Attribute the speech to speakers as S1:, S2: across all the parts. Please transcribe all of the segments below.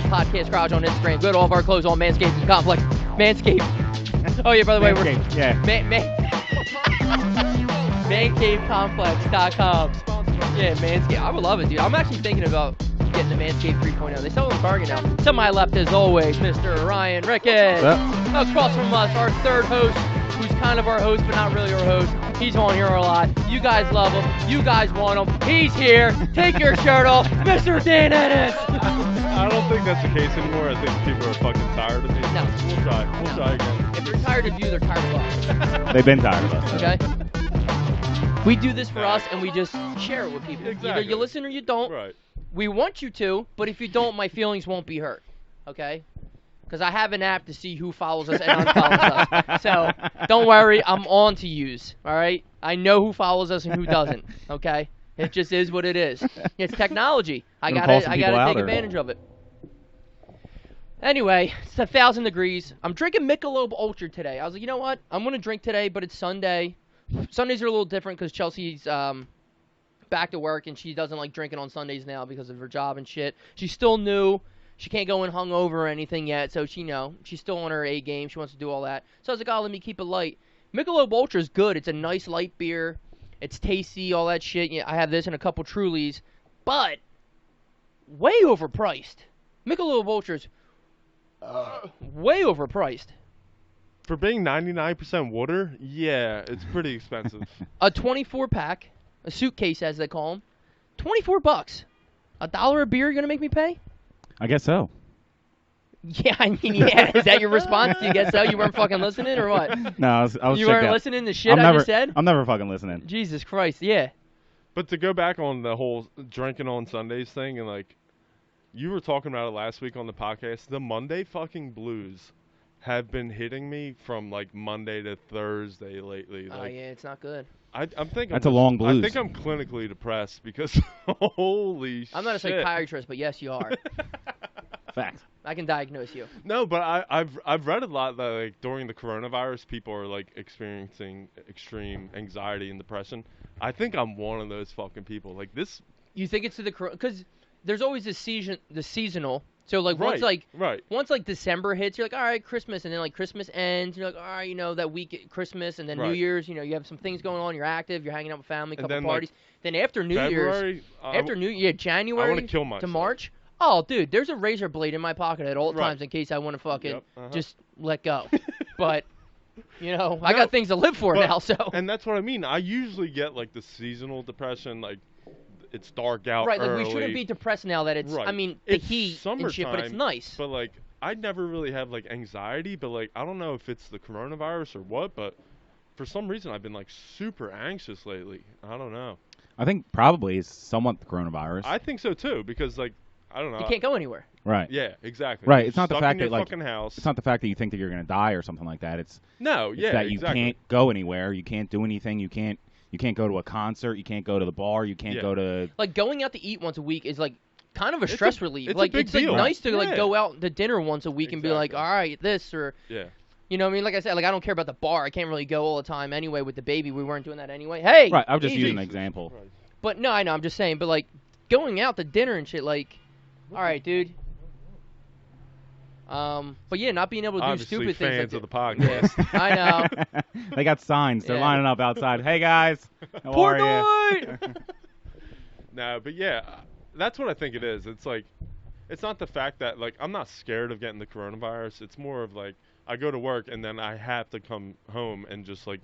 S1: Podcast Garage on Instagram. Go to all of our clothes on Manscaped Complex. Manscaped. Oh yeah, by the way, we're MancaveComplex.com. Yeah, Manscaped. I would love it, dude. I'm actually thinking about getting the Manscaped 3.0. They sell them in Target now. To my left, as always, Mr. Ryan Ricketts. Across from us, our third host, who's kind of our host, but not really our host. He's on here a lot. You guys love him. You guys want him. He's here. Take your shirt off, Mr. Dan Ennis.
S2: I don't think that's the case anymore. I think people are fucking tired of me.
S1: No.
S2: We'll try. We'll try again.
S1: If they're tired of you, they're tired of us.
S3: They've been tired of us.
S1: Okay? We do this for us, and we just share it with people.
S2: Exactly.
S1: Either you listen or you don't.
S2: Right.
S1: We want you to, but if you don't, my feelings won't be hurt. Okay? Because I have an app to see who follows us and unfollows us. So don't worry, I'm on to use. All right? I know who follows us and who doesn't. Okay? It just is what it is. It's technology. I gotta take advantage of it. Anyway, it's 1,000 degrees. I'm drinking Michelob Ultra today. I was like, you know what? I'm gonna drink today, but it's Sunday. Sundays are a little different because Chelsea's back to work and she doesn't like drinking on Sundays now because of her job and shit. She's still new. She can't go in hungover or anything yet, so she's still on her A game. She wants to do all that. So I was like, oh, let me keep it light. Michelob Ultra is good. It's a nice light beer. It's tasty, all that shit. Yeah, I have this and a couple Trulies, but way overpriced. Michelob Ultra's way overpriced.
S2: For being 99% water, yeah, it's pretty expensive.
S1: A 24-pack, a suitcase as they call them, $24. $1 a beer you're gonna make me pay?
S3: I guess so.
S1: Yeah, I mean, yeah. Is that your response? You guess so? You weren't fucking listening or what?
S3: No, I was
S1: You weren't listening to shit I just said?
S3: I'm never fucking listening.
S1: Jesus Christ, yeah.
S2: But to go back on the whole drinking on Sundays thing, and like, you were talking about it last week on the podcast, the Monday fucking blues have been hitting me from like Monday to Thursday lately.
S1: Oh,
S2: Like,
S1: yeah, it's not good.
S2: I'm thinking
S3: That's a long blues.
S2: I think I'm clinically depressed because holy shit.
S1: I'm not a psychiatrist, but yes, you are.
S3: Facts.
S1: I can diagnose you.
S2: No, but I've read a lot that like during the coronavirus, people are like experiencing extreme anxiety and depression. I think I'm one of those fucking people. Like this.
S1: You think it's to the because there's always the seasonal. So like once once like December hits, you're like, all right, Christmas, and then like Christmas ends, you're like, all right, you know, that week at Christmas, and then New Year's, you know, you have some things going on, you're active, you're hanging out with family, couple parties. Like, then after New Year's, January
S2: I want to kill myself.
S1: to March. Oh, dude, there's a razor blade in my pocket at all times in case I want to fucking just let go. But, you know, I got things to live for now, so.
S2: And that's what I mean. I usually get, like, the seasonal depression, like, it's dark out
S1: Right, like,
S2: early.
S1: we shouldn't be depressed now that it's, I mean, the heat and shit, but it's nice.
S2: But, like, I never really have, like, anxiety, but, like, I don't know if it's the coronavirus or what, but for some reason I've been, like, super anxious lately. I don't know.
S3: I think probably it's somewhat the coronavirus.
S2: I think so, too, because, like, I don't know.
S1: You can't go anywhere.
S3: Right.
S2: Yeah, exactly.
S3: Right.
S2: You're
S3: it's not the
S2: stuck
S3: fact
S2: in your
S3: that like
S2: fucking house.
S3: it's not the fact that you think that you're going to die or something like that. It's
S2: that
S3: you can't go anywhere. You can't do anything. You can't go to a concert. You can't go to the bar. You can't go to
S1: like going out to eat once a week is like kind of a stress relief.
S2: It's
S1: like
S2: a big deal.
S1: Like nice to like go out to dinner once a week and be like, all right, this or you know what I mean? Like I said, like I don't care about the bar. I can't really go all the time anyway with the baby. We weren't doing that anyway. Hey,
S3: right. I was just using an example.
S2: Right.
S1: But no, I know. I'm just saying. But like going out to dinner and shit, like. All right, dude. But yeah, not being able to do stupid things.
S2: Fans
S1: like
S2: of the podcast.
S1: I know.
S3: They got signs. They're lining up outside. Hey guys, how
S1: Poor
S3: are you?
S2: No, but yeah, that's what I think it is. It's like, it's not the fact that like I'm not scared of getting the coronavirus. It's more of like I go to work and then I have to come home and just like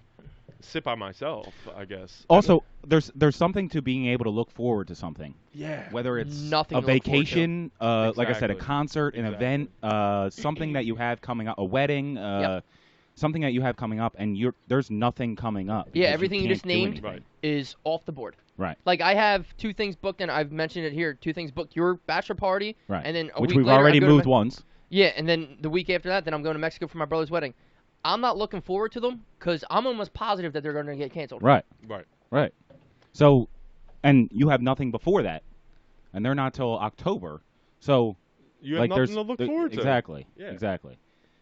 S2: sit by myself, I guess.
S3: Also, there's something to being able to look forward to something.
S2: Yeah.
S3: Whether it's
S1: Nothing
S3: a vacation,
S2: Exactly.
S3: like I said, a concert, an event, something that you have coming up, a wedding, something that you have coming up, and there's nothing coming up.
S1: Yeah,
S3: because
S1: everything you
S3: can't
S1: just
S3: do
S1: named
S3: anything.
S2: Right.
S1: is off the board.
S3: Right.
S1: Like I have 2 things booked, and I've mentioned it here. 2 things booked: your bachelor party,
S3: Right.
S1: and then a
S3: Which
S1: week
S3: we've
S1: later,
S3: already
S1: I'm going to
S3: moved once.
S1: Yeah, and then the week after that, then I'm going to Mexico for my brother's wedding. I'm not looking forward to them because I'm almost positive that they're going to get canceled.
S3: Right.
S2: Right.
S3: Right. So, and you have nothing before that, and they're not till October. So,
S2: You have
S3: like,
S2: nothing
S3: there's
S2: to look forward to.
S3: Exactly.
S2: Yeah.
S3: Exactly.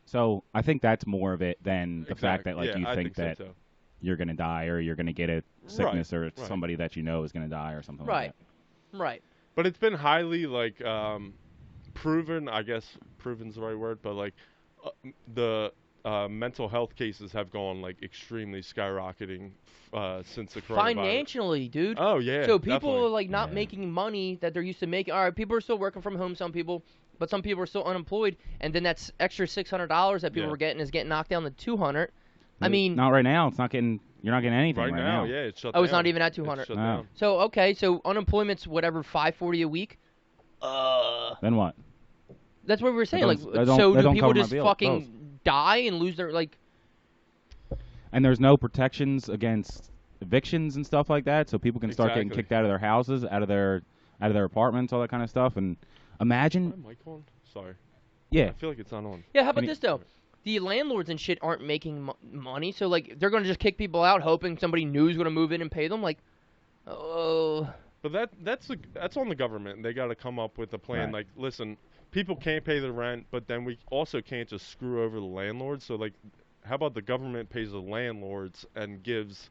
S3: So I think that's more of it than the fact that
S2: Yeah,
S3: you
S2: I
S3: think
S2: so,
S3: that
S2: too.
S3: you're gonna die or you're gonna get a sickness or
S2: right.
S3: somebody that you know is gonna die or something
S1: Right.
S3: like
S1: Right.
S2: But it's been highly like proven. I guess proven's the right word, but like the mental health cases have gone like extremely skyrocketing since the coronavirus.
S1: Financially, dude.
S2: Oh yeah.
S1: So people
S2: definitely.
S1: are like not
S3: Yeah.
S1: making money that they're used to making. All right, people are still working from home, some people, but some people are still unemployed, and then that's extra $600 that people
S2: Yeah.
S1: were getting is getting knocked down to 200.
S3: that.
S1: I mean,
S3: not right now. It's not getting. You're not getting anything
S2: right
S3: right
S2: now. Yeah, it's shut
S1: Oh,
S2: down.
S1: it's not even at
S2: It's
S1: 200.
S2: shut
S3: No.
S2: down.
S1: so okay, so unemployment's whatever $540 a week.
S3: Then what?
S1: That's what we were saying. Like,
S3: don't- that don't-
S1: so
S3: that
S1: do
S3: don't
S1: people
S3: cover my
S1: just
S3: bills.
S1: fucking die and lose their like?
S3: And there's no protections against evictions and stuff like that, so people can start getting
S2: Exactly.
S3: kicked out of their houses, out of their apartments, all that kind of stuff. And imagine,
S2: Is my mic on? Sorry.
S3: yeah,
S2: I feel like it's not on.
S1: Yeah, how about
S3: Any-
S1: this though? The landlords and shit aren't making money, so like they're gonna just kick people out, hoping somebody new is gonna move in and pay them. Like, oh,
S2: But that's on the government. They got to come up with a plan.
S3: Right.
S2: Like, listen, people can't pay the rent, but then we also can't just screw over the landlords. So like, how about the government pays the landlords and gives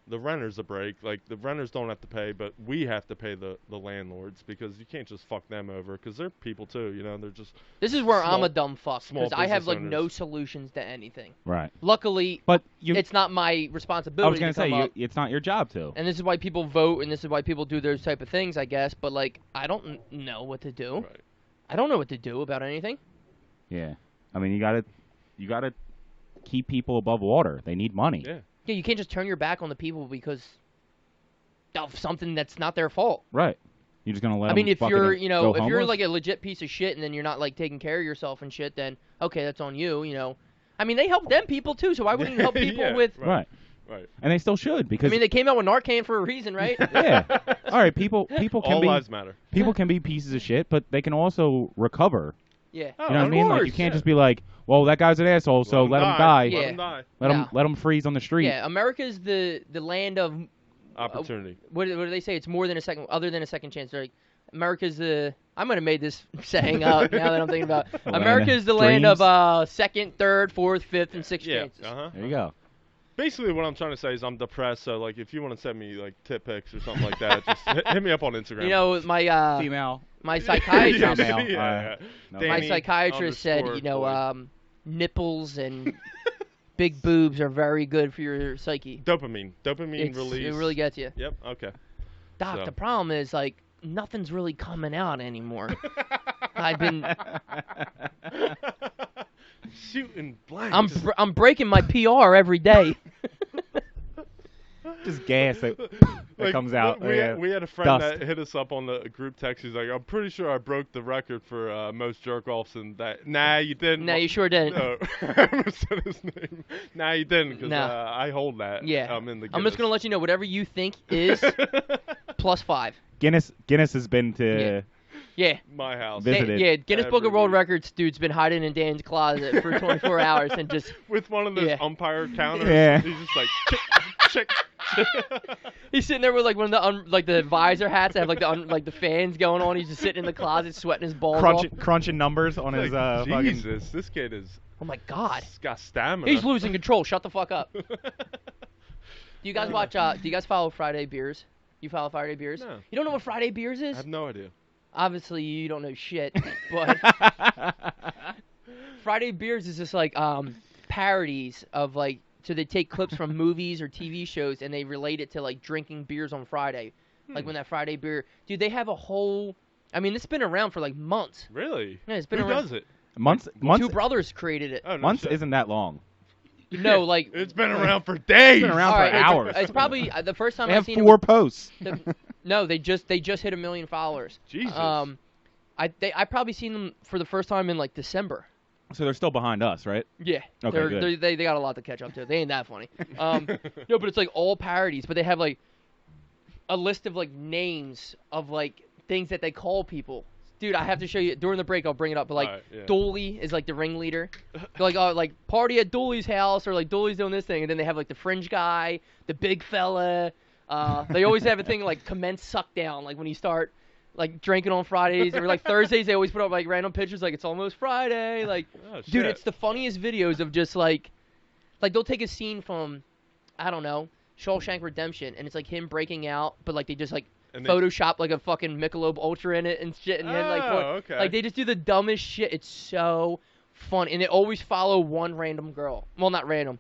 S2: the renters a break? Like the renters don't have to pay, but we have to pay the landlords because you can't just fuck them over because they're people too. You know, they're just
S1: this is where I'm
S2: Small-
S1: a dumb fuck
S2: small
S1: because I have
S2: business
S1: like no
S2: owners.
S1: solutions to anything.
S3: right.
S1: Luckily,
S3: But you,
S1: it's not my
S3: I
S1: responsibility.
S3: was gonna
S1: to come
S3: say,
S1: up.
S3: it's not your job to.
S1: And this is why people vote, and this is why people do those type of things, I guess. But like, I don't know what to do.
S2: right.
S1: I don't know what to do about anything.
S3: Yeah, I mean, you gotta keep people above water. They need money.
S2: Yeah.
S1: Yeah, you can't just turn your back on the people because of something that's not their fault.
S3: Right. You're just gonna let.
S1: I mean,
S3: them
S1: if
S3: fucking
S1: you're,
S3: go
S1: if you're
S3: homeless?
S1: like a legit piece of shit, and then you're not like taking care of yourself and shit, then okay, that's on you. I mean, they help them people too, so why wouldn't you help people
S2: Yeah,
S1: with?
S3: right,
S2: Right.
S3: and they still should
S1: I
S3: because
S1: mean, they came out with Narcan for a reason, right?
S3: yeah. All right, people can
S2: All
S3: be
S2: lives matter.
S3: people can be pieces of shit, but they can also recover.
S1: Yeah.
S2: Oh,
S3: You know what I
S2: of
S3: mean? Like you
S2: course,
S3: can't
S2: yeah.
S3: just be like, well, that guy's an asshole, so let him die.
S1: Yeah.
S2: Let him die.
S1: No.
S3: Let him freeze on the street.
S1: Yeah, America's the land of
S2: Opportunity.
S1: what do they say? It's more than a second, other than a second chance. They're like, America's the. I might have made this saying up now that I'm thinking about. it.
S3: Land of
S1: America's the land of
S3: dreams.
S1: second, third, fourth, fifth, and sixth
S2: Yeah.
S1: chances.
S2: Uh huh.
S3: There you go.
S2: Basically, what I'm trying to say is I'm depressed. So like, if you want to send me like tit pics or something like that, just hit me up on Instagram.
S1: You know, my
S3: Female.
S1: my
S2: yeah,
S1: psychiatrist,
S3: Female.
S2: yeah.
S3: No.
S1: my
S2: Danny
S1: psychiatrist said,
S2: _
S1: nipples and big boobs are very good for your psyche.
S2: Dopamine
S1: It
S2: release.
S1: really gets you.
S2: Yep. Okay.
S1: Doc,
S2: So.
S1: the problem is like nothing's really coming out anymore. I've been
S2: Shooting blanks.
S1: I'm breaking my PR every day.
S3: Just gas that
S2: Like,
S3: comes out.
S2: We,
S3: yeah.
S2: we had a friend
S3: Dust.
S2: that hit us up on the group text. He's like, I'm pretty sure I broke the record for most jerk offs and that. Nah, you didn't.
S1: No, you sure didn't.
S2: No, I almost said his name. Nah, you didn't, because
S1: No.
S2: I hold that.
S1: Yeah.
S2: I'm in the.
S1: I'm just gonna let you know whatever you think is +5.
S3: Guinness has been to
S1: Yeah.
S2: my house.
S3: Visited.
S1: Yeah, Guinness Book
S2: Every
S1: of World
S2: week.
S1: Records dude's been hiding in Dan's closet for 24 hours and just
S2: With one of those
S1: Yeah.
S2: umpire counters.
S3: Yeah.
S2: He's just like chick.
S1: he's sitting there with like one of the the visor hats that have like the fans going on. He's just sitting in the closet sweating his balls off.
S3: crunching numbers on his
S2: Like,
S3: fucking.
S2: Jesus, this kid is.
S1: Oh my god.
S2: He's got stamina.
S1: He's losing control. Shut the fuck up. Do you guys watch do you guys follow Friday Beers? You follow Friday Beers?
S2: No.
S1: You don't know what Friday Beers
S2: I
S1: is?
S2: have no idea.
S1: Obviously you don't know shit, but Friday Beers is just like parodies of like, so they take clips from movies or TV shows and they relate it to like drinking beers on Friday. Like when that Friday beer, dude, they have a whole, I mean, it's been around for like months.
S2: Really?
S1: Yeah, it's been
S2: Who
S1: around.
S2: does it?
S3: months
S1: Two brothers created it.
S2: Oh, no
S3: months
S2: shit.
S3: isn't that long.
S1: No, like
S2: It's been around for days.
S3: been around
S1: all
S3: for
S1: right,
S3: hours.
S1: It's probably the first time
S3: They
S1: I've
S3: have
S1: seen it
S3: 4
S1: was-
S3: posts.
S1: no, they just hit 1 million followers.
S2: Jesus.
S1: I probably seen them for the first time in like December.
S3: So they're still behind us, right?
S1: Yeah,
S3: Okay, good.
S1: they got a lot to catch up to. They ain't that funny. No, but it's like all parodies, but they have like a list of like names of like things that they call people. Dude, I have to show you during the break. I'll bring it up. But like
S2: Alright, yeah.
S1: Dooley is like the ringleader. They're like, oh, like party at Dooley's house, or like Dooley's doing this thing, and then they have like the fringe guy, the big fella. They always have a thing like commence suck down, like when you start like drinking on Fridays or like Thursdays. They always put up like random pictures, like it's almost Friday. Like,
S2: Oh,
S1: dude,
S2: shit.
S1: it's the funniest videos of just like they'll take a scene from, I don't know, Shawshank Redemption, and it's like him breaking out, but like they just like
S2: And they-
S1: Photoshop like a fucking Michelob Ultra in it and shit, and then like
S2: okay.
S1: like they just do the dumbest shit. It's so fun, and they always follow one random girl. Well, not random.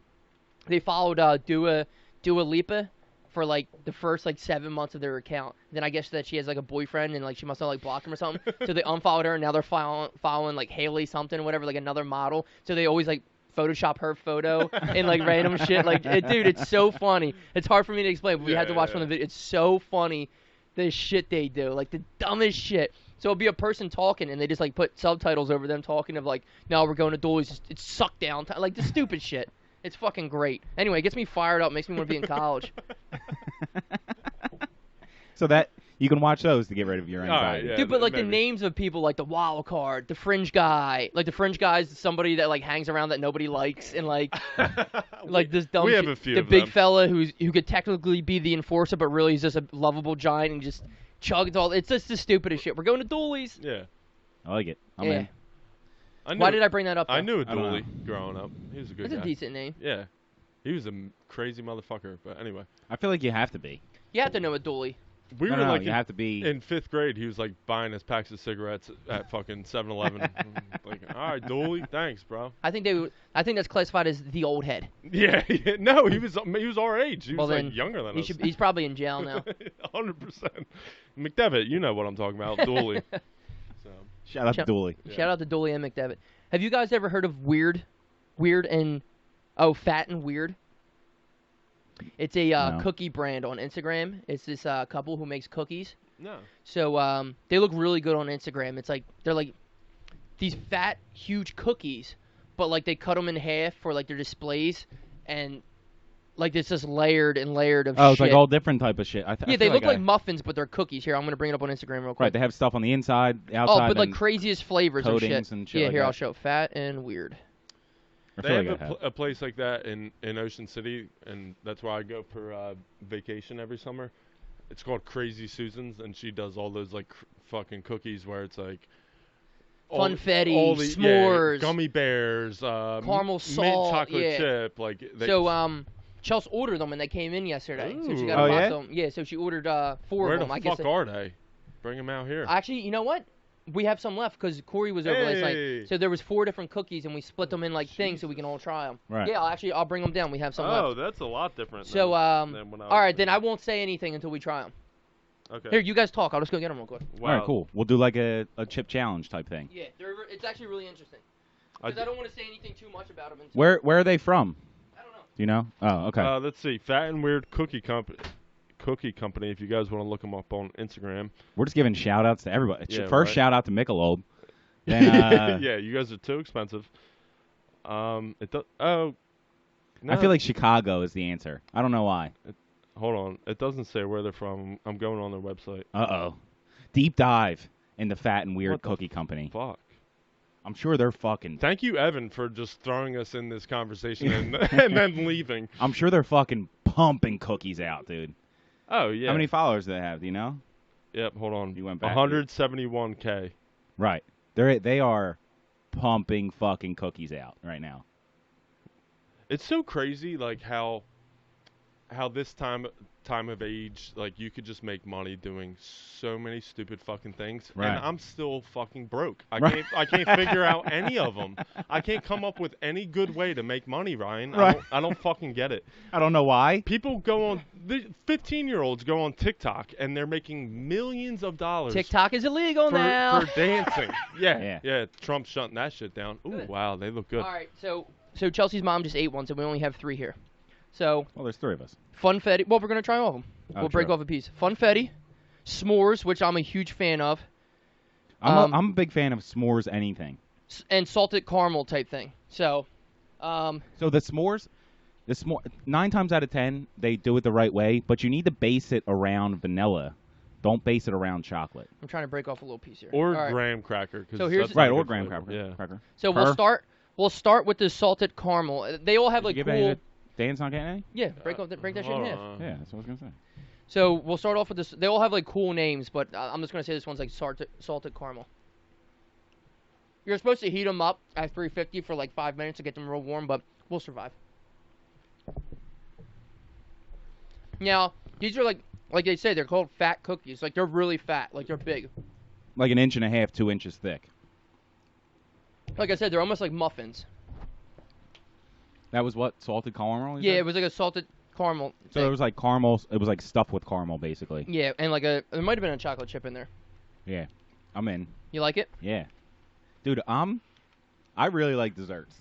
S1: They followed Dua Lipa for like the first like 7 months of their account. Then I guess that she has like a boyfriend, and like she must have like blocked him or something. So they unfollowed her, and now they're following like Haley something or whatever, like another model. So they always like Photoshop her photo and like random shit. Like, dude, it's so funny. It's hard for me to explain, but we had to watch one of the videos. It's so funny, the shit they do, like the dumbest shit. So it'll be a person talking, and they just like put subtitles over them talking of like, no, we're going to Dooley's. It's suck down time, like the stupid shit. It's fucking great. Anyway, it gets me fired up, makes me want to be in college.
S3: So that you can watch those to get rid of your
S2: Alright,
S3: anxiety.
S2: yeah.
S1: Dude, but like the
S2: maybe.
S1: names of people, like the wild card, the fringe guy, like the fringe guy's somebody that like hangs around that nobody likes, and like like this dumb.
S2: We have
S1: shit.
S2: a few
S1: The
S2: of
S1: big
S2: them.
S1: fella who could technically be the enforcer, but really he's just a lovable giant and just chugs all. It's just the stupidest shit. We're going to Dooley's.
S2: Yeah.
S3: I like it. I'm
S1: Yeah.
S3: in.
S2: I knew,
S1: Why did I bring that up?
S2: I
S1: though?
S2: knew a
S3: I don't know.
S2: Dooley growing up. He was a good
S1: That's
S2: guy.
S1: a decent name.
S2: Yeah. He was a crazy motherfucker. But anyway,
S3: I feel like you have to be.
S1: You have to know a Dooley.
S2: we
S3: no,
S2: were
S3: no,
S2: like
S3: you have to be.
S2: in 5th grade. He was like buying his packs of cigarettes at fucking 7-Eleven. Like, all right, Dooley, thanks, bro.
S1: I think that's classified as the old head.
S2: Yeah, no, he was our age. He
S1: Well,
S2: was
S1: then,
S2: like younger than us.
S1: He's probably in jail now.
S2: 100%. McDevitt, you know what I'm talking about, Dooley. So,
S3: Shout out to
S1: Shout-
S3: Dooley.
S2: Yeah.
S1: Shout out to Dooley and McDevitt. Have you guys ever heard of Weird and Fat and Weird? It's a
S3: No.
S1: cookie brand on Instagram. It's this couple who makes cookies.
S2: no.
S1: So they look really good on Instagram. It's like they're like these fat, huge cookies, but like they cut them in half for like their displays, and like it's just layered and layered of
S3: Oh, it's
S1: shit.
S3: like all different type of shit. I
S1: yeah, they look like muffins, but they're cookies. Here, I'm gonna bring it up on Instagram real quick.
S3: Right, they have stuff on the inside, the outside.
S1: Oh, but like
S3: and
S1: craziest flavors of shit.
S3: coatings and shit
S1: Yeah,
S3: like
S1: here
S3: that.
S1: I'll show. Fat and Weird.
S3: I
S2: They
S3: feel
S2: have
S3: like I have.
S2: a place like that in Ocean City, and that's where I go for vacation every summer. It's called Crazy Susan's, and she does all those like fucking cookies where it's like
S1: Funfetti,
S2: all the,
S1: s'mores,
S2: gummy bears,
S1: caramel
S2: mint
S1: salt,
S2: chocolate
S1: yeah.
S2: chip. Like they,
S1: So Chelsea ordered them and they came in yesterday. So she got
S3: Ooh.
S1: a
S3: Oh,
S1: box
S3: yeah?
S1: of them. Yeah, so she ordered 4
S2: where
S1: of
S2: the
S1: them. I guess
S2: fuck are they? Bring them out here.
S1: actually, you know what? We have some left because Corey was over last
S2: Hey.
S1: night. So there was 4 different cookies and we split them in like things so we can all try them.
S3: Right.
S1: Yeah, I'll bring them down. We have some
S2: Oh,
S1: left.
S2: that's a lot different.
S1: So
S2: than when I
S1: all right,
S2: was-
S1: then I won't say anything until we try them.
S2: Okay.
S1: Here, you guys talk. I'll just go get them real quick.
S2: Wow.
S3: All right, cool. We'll do like a chip challenge type thing.
S1: Yeah, it's actually really interesting.
S2: I
S1: Because
S2: d-
S1: I don't want to say anything too much about them. Until,
S3: Where are they from?
S1: I don't know.
S3: Do you know? Oh, okay.
S2: Let's see. Fat and Weird Cookie Company. If you guys want to look them up on Instagram.
S3: We're just giving shout outs to everybody.
S2: Yeah,
S3: First
S2: right.
S3: shout out to Michelob. Then,
S2: Yeah, you guys are too expensive. It does. Oh. No.
S3: I feel like Chicago is the answer. I don't know why.
S2: Hold on. It doesn't say where they're from. I'm going on their website.
S3: Uh-oh. Deep dive into Fat and Weird
S2: What the
S3: Cookie Company.
S2: Fuck.
S3: I'm sure they're fucking...
S2: Thank you, Evan, for just throwing us in this conversation and, and then leaving.
S3: I'm sure they're fucking pumping cookies out, dude.
S2: Oh yeah.
S3: How many followers do they have? Do you know?
S2: Yep. Hold on.
S3: You went back.
S2: 171K.
S3: Right. They are pumping fucking cookies out right now.
S2: It's so crazy, like how this time of age, like you could just make money doing so many stupid fucking things,
S3: Right.
S2: and I'm still fucking broke.
S3: Right.
S2: I can't figure out any of them. I can't come up with any good way to make money, Ryan.
S3: Right.
S2: I don't fucking get it.
S3: I don't know why.
S2: People go on, the 15-year-olds go on TikTok and they're making millions of dollars.
S1: TikTok is illegal
S2: for,
S1: now.
S2: for dancing.
S3: Yeah.
S2: Yeah. Trump's shutting that shit down. Ooh,
S1: Good.
S2: wow, they look good.
S1: All right, so Chelsea's mom just ate one, so we only have 3 here. So
S3: Well, there's 3 of us.
S1: Funfetti. Well, we're gonna try all of them.
S3: Oh,
S1: We'll break
S3: true.
S1: off a piece. Funfetti, s'mores, which I'm a huge fan of.
S3: I'm a big fan of s'mores anything.
S1: and salted caramel type thing. So,
S3: So the s'mores, 9 times out of 10 they do it the right way, but you need to base it around vanilla. Don't base it around chocolate.
S1: I'm trying to break off a little piece here.
S2: Or
S1: All right.
S2: graham cracker.
S1: So here's-
S2: that's
S3: Right,
S2: like
S3: or
S2: a
S3: graham
S2: flavor.
S3: cracker.
S2: Yeah.
S3: Cracker.
S1: So we'll start with the salted caramel. They all have
S3: Did
S1: like
S3: you give any
S1: cool.
S3: of Dan's not getting any?
S1: Yeah, break that shit in half.
S3: Yeah, that's what I was gonna say.
S1: So we'll start off with this. They all have like cool names, but I'm just gonna say this one's like salted caramel. You're supposed to heat them up at 350 for like 5 minutes to get them real warm, but we'll survive. Now these are like they say, they're called fat cookies. Like they're really fat, like they're big.
S3: Like 1.5 inches, 2 inches thick.
S1: Like I said, they're almost like muffins.
S3: That was what, salted caramel? you
S1: Yeah,
S3: said?
S1: it was like a salted caramel.
S3: So
S1: thing.
S3: it was like caramel. It was like stuff with caramel, basically.
S1: Yeah, and like there might have been a chocolate chip in there.
S3: Yeah, I'm in.
S1: You like it?
S3: Yeah, dude, I really like desserts.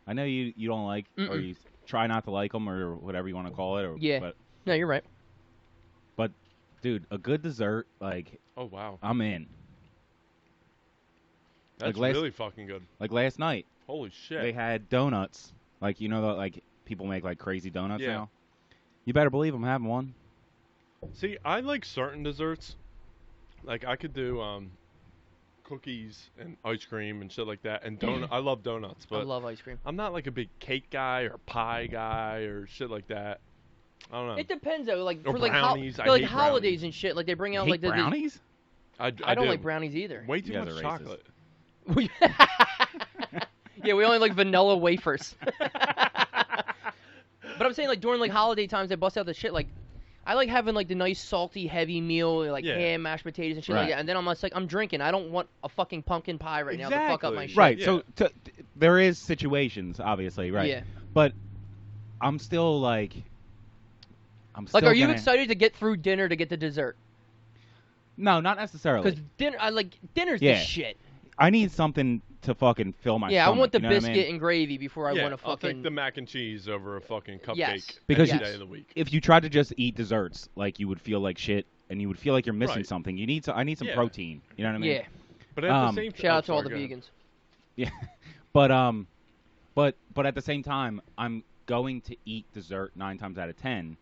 S3: I know you don't like, or
S1: Mm-mm.
S3: you try not to like them, or whatever you want to call it. Or,
S1: Yeah.
S3: But
S1: No, you're right.
S3: dude, a good dessert, like
S2: Oh wow,
S3: I'm in.
S2: that's
S3: last-
S2: really fucking good.
S3: Like last night,
S2: Holy shit.
S3: they had donuts. Like like people make like crazy donuts
S2: Yeah.
S3: now. You better believe I'm having one.
S2: See, I like certain desserts. Like I could do cookies and ice cream and shit like that, and donut. I love donuts,
S1: I
S2: but
S1: love ice cream.
S2: I'm not like a big cake guy or pie guy or shit like that. I don't know.
S1: It depends though. Like
S2: Or
S1: for like
S2: brownies. I
S1: for like
S2: hate
S1: holidays
S2: brownies.
S1: and shit. Like they bring out
S3: Hate
S1: like the
S3: brownies?
S2: I
S1: I don't
S2: do.
S1: like brownies either.
S2: Way too
S3: You guys
S2: much
S3: are racist.
S2: chocolate.
S1: Yeah, we only like vanilla wafers. But I'm saying like during like holiday times they bust out the shit like I like having like the nice salty heavy meal like
S2: Yeah.
S1: ham, mashed potatoes and shit like
S3: Right.
S1: that. And then I'm just like I'm drinking. I don't want a fucking pumpkin pie right now to fuck up my
S2: Exactly.
S1: shit.
S3: Right.
S2: Yeah.
S3: So there is situations, obviously, right?
S1: Yeah.
S3: But I'm still like,
S1: Like,
S3: still
S1: are you
S3: gonna-
S1: excited to get through dinner to get the dessert?
S3: No, not necessarily.
S1: Because dinner's
S3: Yeah.
S1: the shit.
S3: I need something to fucking fill my
S1: Yeah,
S3: stomach.
S1: I want the
S3: you know what I
S1: biscuit
S3: mean?
S1: and gravy before I
S2: yeah,
S1: want to
S2: I'll
S1: fucking.
S2: take the mac and cheese over a fucking cupcake
S1: Yes.
S3: Because
S2: any
S1: Yes.
S2: day of the week.
S3: If you tried to just eat desserts, like you would feel like shit, and you would feel like you're missing
S2: Right.
S3: something. I need some
S2: Yeah.
S3: protein. You know what I mean?
S1: Yeah.
S2: But at the same time,
S1: Shout out to all the vegans.
S3: Yeah. But at the same time, I'm going to eat dessert 9 times out of 10,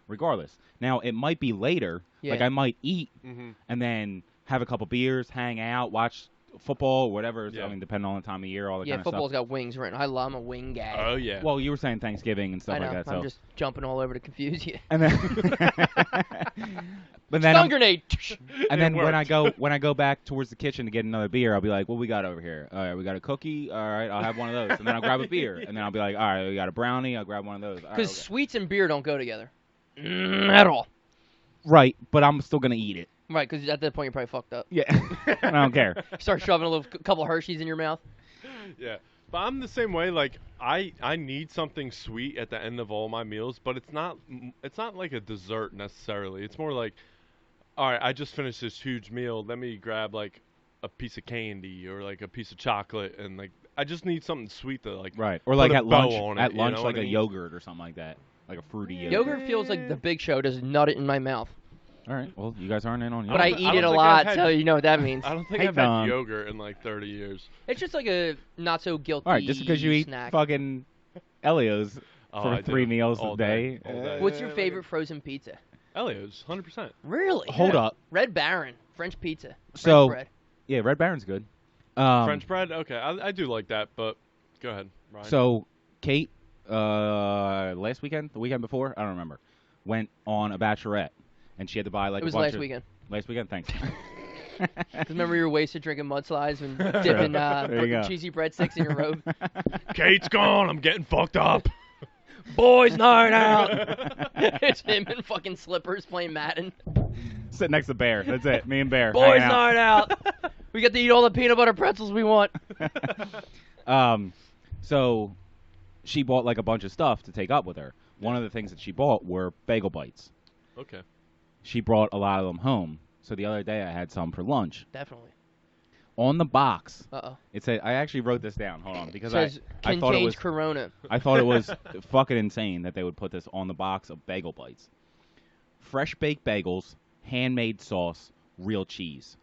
S3: regardless. Now it might be later. Like
S1: Yeah.
S3: I might eat
S2: Mm-hmm.
S3: and then have a couple beers, hang out, watch football, whatever.
S2: Yeah.
S3: I mean, depending on the time of year, all that
S1: Yeah,
S3: kind of
S1: football's
S3: stuff.
S1: got wings right now. I'm a wing guy.
S2: Oh yeah.
S3: Well, you were saying Thanksgiving and stuff
S1: I know.
S3: like that. So
S1: I'm just jumping all over to confuse you.
S3: and then, but then
S1: Stun
S3: I'm-
S1: grenade.
S3: and then
S2: It
S3: when I go back towards the kitchen to get another beer, I'll be like, "What we got over here? All right, we got a cookie. All right, I'll have one of those." And then I'll grab a beer, and then I'll be like, "All right, we got a brownie. I'll grab one of those." All right,
S1: Because
S3: okay.
S1: sweets and beer don't go together. At all.
S3: Right, but I'm still gonna eat it.
S1: Right, because at that point you're probably fucked up.
S3: Yeah, I don't care.
S1: Start shoving a couple Hershey's in your mouth.
S2: Yeah. But I'm the same way. Like I need something sweet at the end of all my meals, but it's not like a dessert necessarily. It's more like, all right, I just finished this huge meal. Let me grab like a piece of candy or like a piece of chocolate, and like I just need something sweet to like.
S3: Right, or
S2: Put
S3: like
S2: a
S3: at
S2: bow
S3: lunch.
S2: on it,
S3: At
S2: you
S3: lunch,
S2: know
S3: like
S2: what I
S3: a
S2: mean?
S3: yogurt or something like that, like a fruity yogurt.
S1: Yogurt feels like the Big Show does nut it in my mouth.
S3: All right, well, you guys aren't in on
S1: But I
S3: yogurt.
S1: eat
S2: don't
S1: it a
S2: think
S1: lot,
S2: I've had-
S1: so you know what that means.
S2: I don't think
S3: Hey,
S2: I've had
S3: Don.
S2: yogurt in like 30 years.
S1: It's just like a not so guilty
S3: All right, just because you eat
S1: snack.
S3: fucking Elio's
S2: Oh,
S3: for
S2: I do.
S3: 3 meals
S2: All
S3: a day.
S2: all day.
S1: What's your favorite frozen pizza?
S2: Elio's, 100%.
S1: Really?
S3: Hold up.
S1: Red Baron, French pizza. French
S3: So-
S1: bread.
S3: Yeah, Red Baron's good.
S2: French bread? Okay, I do like that, but go ahead, Ryan.
S3: So Kate, last weekend, the weekend before, I don't remember, went on a bachelorette, and she had to buy like
S1: It was
S3: a bunch
S1: last
S3: of,
S1: weekend.
S3: Last weekend, thanks.
S1: 'Cause remember you were wasted drinking mudslides and dipping
S3: There you go.
S1: cheesy breadsticks in your robe.
S2: Kate's gone. I'm getting fucked up.
S1: Boys night out. It's him in fucking slippers playing Madden.
S3: Sit next to Bear. That's it. Me and Bear.
S1: Boys
S3: hanging out.
S1: night out. We get to eat all the peanut butter pretzels we want.
S3: So she bought like a bunch of stuff to take up with her. One of the things that she bought were bagel bites.
S2: Okay.
S3: She brought a lot of them home. So the other day I had some for lunch.
S1: Definitely.
S3: On the box,
S1: Uh-oh.
S3: it said, I actually wrote this down. Hold on, because
S1: Says
S3: I thought it
S1: contains
S3: was
S1: Corona.
S3: I thought it was fucking insane that they would put this on the box of bagel bites. Fresh baked bagels, handmade sauce, real cheese.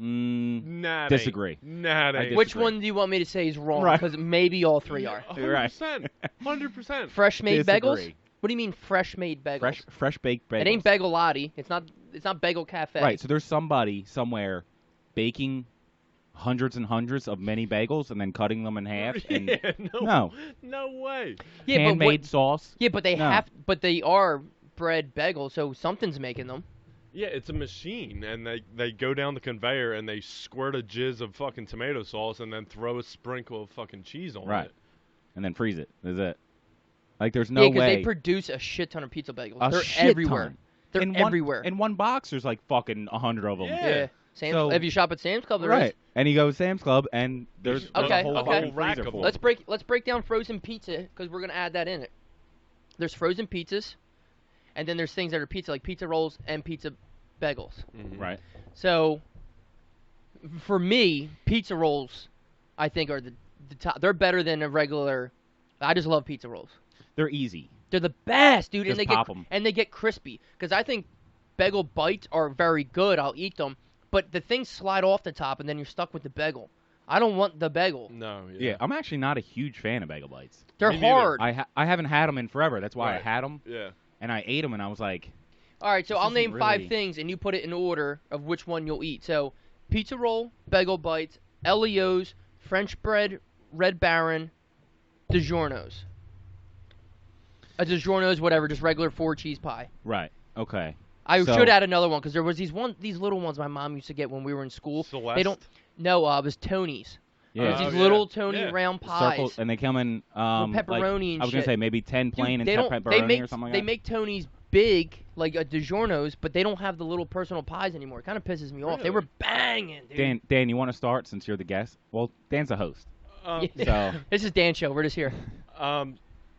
S2: Nah, it
S3: Disagree.
S2: Ain't. Nah, it
S3: I
S2: ain't.
S1: Which
S3: disagree.
S1: one do you want me to say is wrong?
S3: Right.
S1: Because maybe all three are.
S2: 100%. 100%.
S1: Fresh made bagels?
S3: Disagree.
S1: What do you mean fresh made bagels?
S3: Fresh baked bagels.
S1: It ain't Bagelati. It's not Bagel Cafe.
S3: Right. So there's somebody somewhere baking hundreds and hundreds of mini bagels and then cutting them in half. And
S2: Yeah,
S3: No.
S2: no way.
S1: Yeah,
S3: handmade
S1: but
S3: sauce.
S1: yeah, but they
S3: No.
S1: they are bread bagels, so something's making them.
S2: Yeah, it's a machine, and they go down the conveyor and they squirt a jizz of fucking tomato sauce and then throw a sprinkle of fucking cheese on
S3: Right.
S2: it.
S3: And then freeze it. That's it. Like there's no
S1: Yeah, because
S3: way.
S1: they produce a shit ton of pizza bagels.
S3: A
S1: They're
S3: shit
S1: everywhere.
S3: ton.
S1: They're
S3: in
S1: everywhere.
S3: In one box, there's like fucking 100 of them.
S2: Yeah.
S1: Yeah. Sam's,
S3: So-
S1: if you shop at Sam's Club, there
S3: Right.
S1: is.
S3: And you go to Sam's Club and there's
S1: Okay,
S3: a whole
S1: okay.
S3: fucking
S2: Rack
S3: freezer
S2: of
S3: full.
S2: them.
S1: Let's break down frozen pizza because we're gonna add that in it. There's frozen pizzas, and then there's things that are pizza like pizza rolls and pizza bagels.
S2: Mhm.
S3: Right.
S1: So, for me, pizza rolls, I think are the top. They're better than a regular. I just love pizza rolls.
S3: They're easy.
S1: They're the best, dude,
S3: Just
S1: and
S3: pop 'em.
S1: they get crispy. Because I think bagel bites are very good. I'll eat them, but the things slide off the top, and then you're stuck with the bagel. I don't want the bagel.
S2: No.
S3: Yeah. I'm actually not a huge fan of bagel bites.
S1: They're
S2: Me neither.
S1: hard.
S3: I haven't had them in forever. That's why I
S2: Right.
S3: had them
S2: Yeah.
S3: and I ate them and I was like,
S1: All right, so
S3: This
S1: I'll
S3: isn't
S1: name five
S3: really-
S1: things, and you put it in order of which one you'll eat. So, pizza roll, bagel bites, Elio's, French bread, Red Baron, DiGiorno's. A DiGiorno's, whatever, just regular 4-cheese pie.
S3: right, okay.
S1: I
S3: So-
S1: should add another one because there was these little ones my mom used to get when we were in school.
S2: Celeste.
S1: They don't. No, it was Tony's.
S3: Yeah.
S1: There's
S2: Oh,
S1: these
S2: yeah.
S1: little Tony
S2: Yeah.
S1: round pies.
S3: Circle, and they come in
S1: With
S3: like,
S1: pepperoni and
S3: I was gonna
S1: shit.
S3: say maybe 10
S1: Dude,
S3: plain
S1: they
S3: and
S1: don't.
S3: pepperoni
S1: They make
S3: or something like
S1: they
S3: that.
S1: make Tony's big like a DiGiorno's, but they don't have the little personal pies anymore. It kind of pisses me off. They were
S2: Really?
S1: banging, dude.
S3: Dan, you want to start since you're the guest? Well, Dan's the host.
S1: Yeah.
S3: So-
S1: This is Dan's show. We're just here.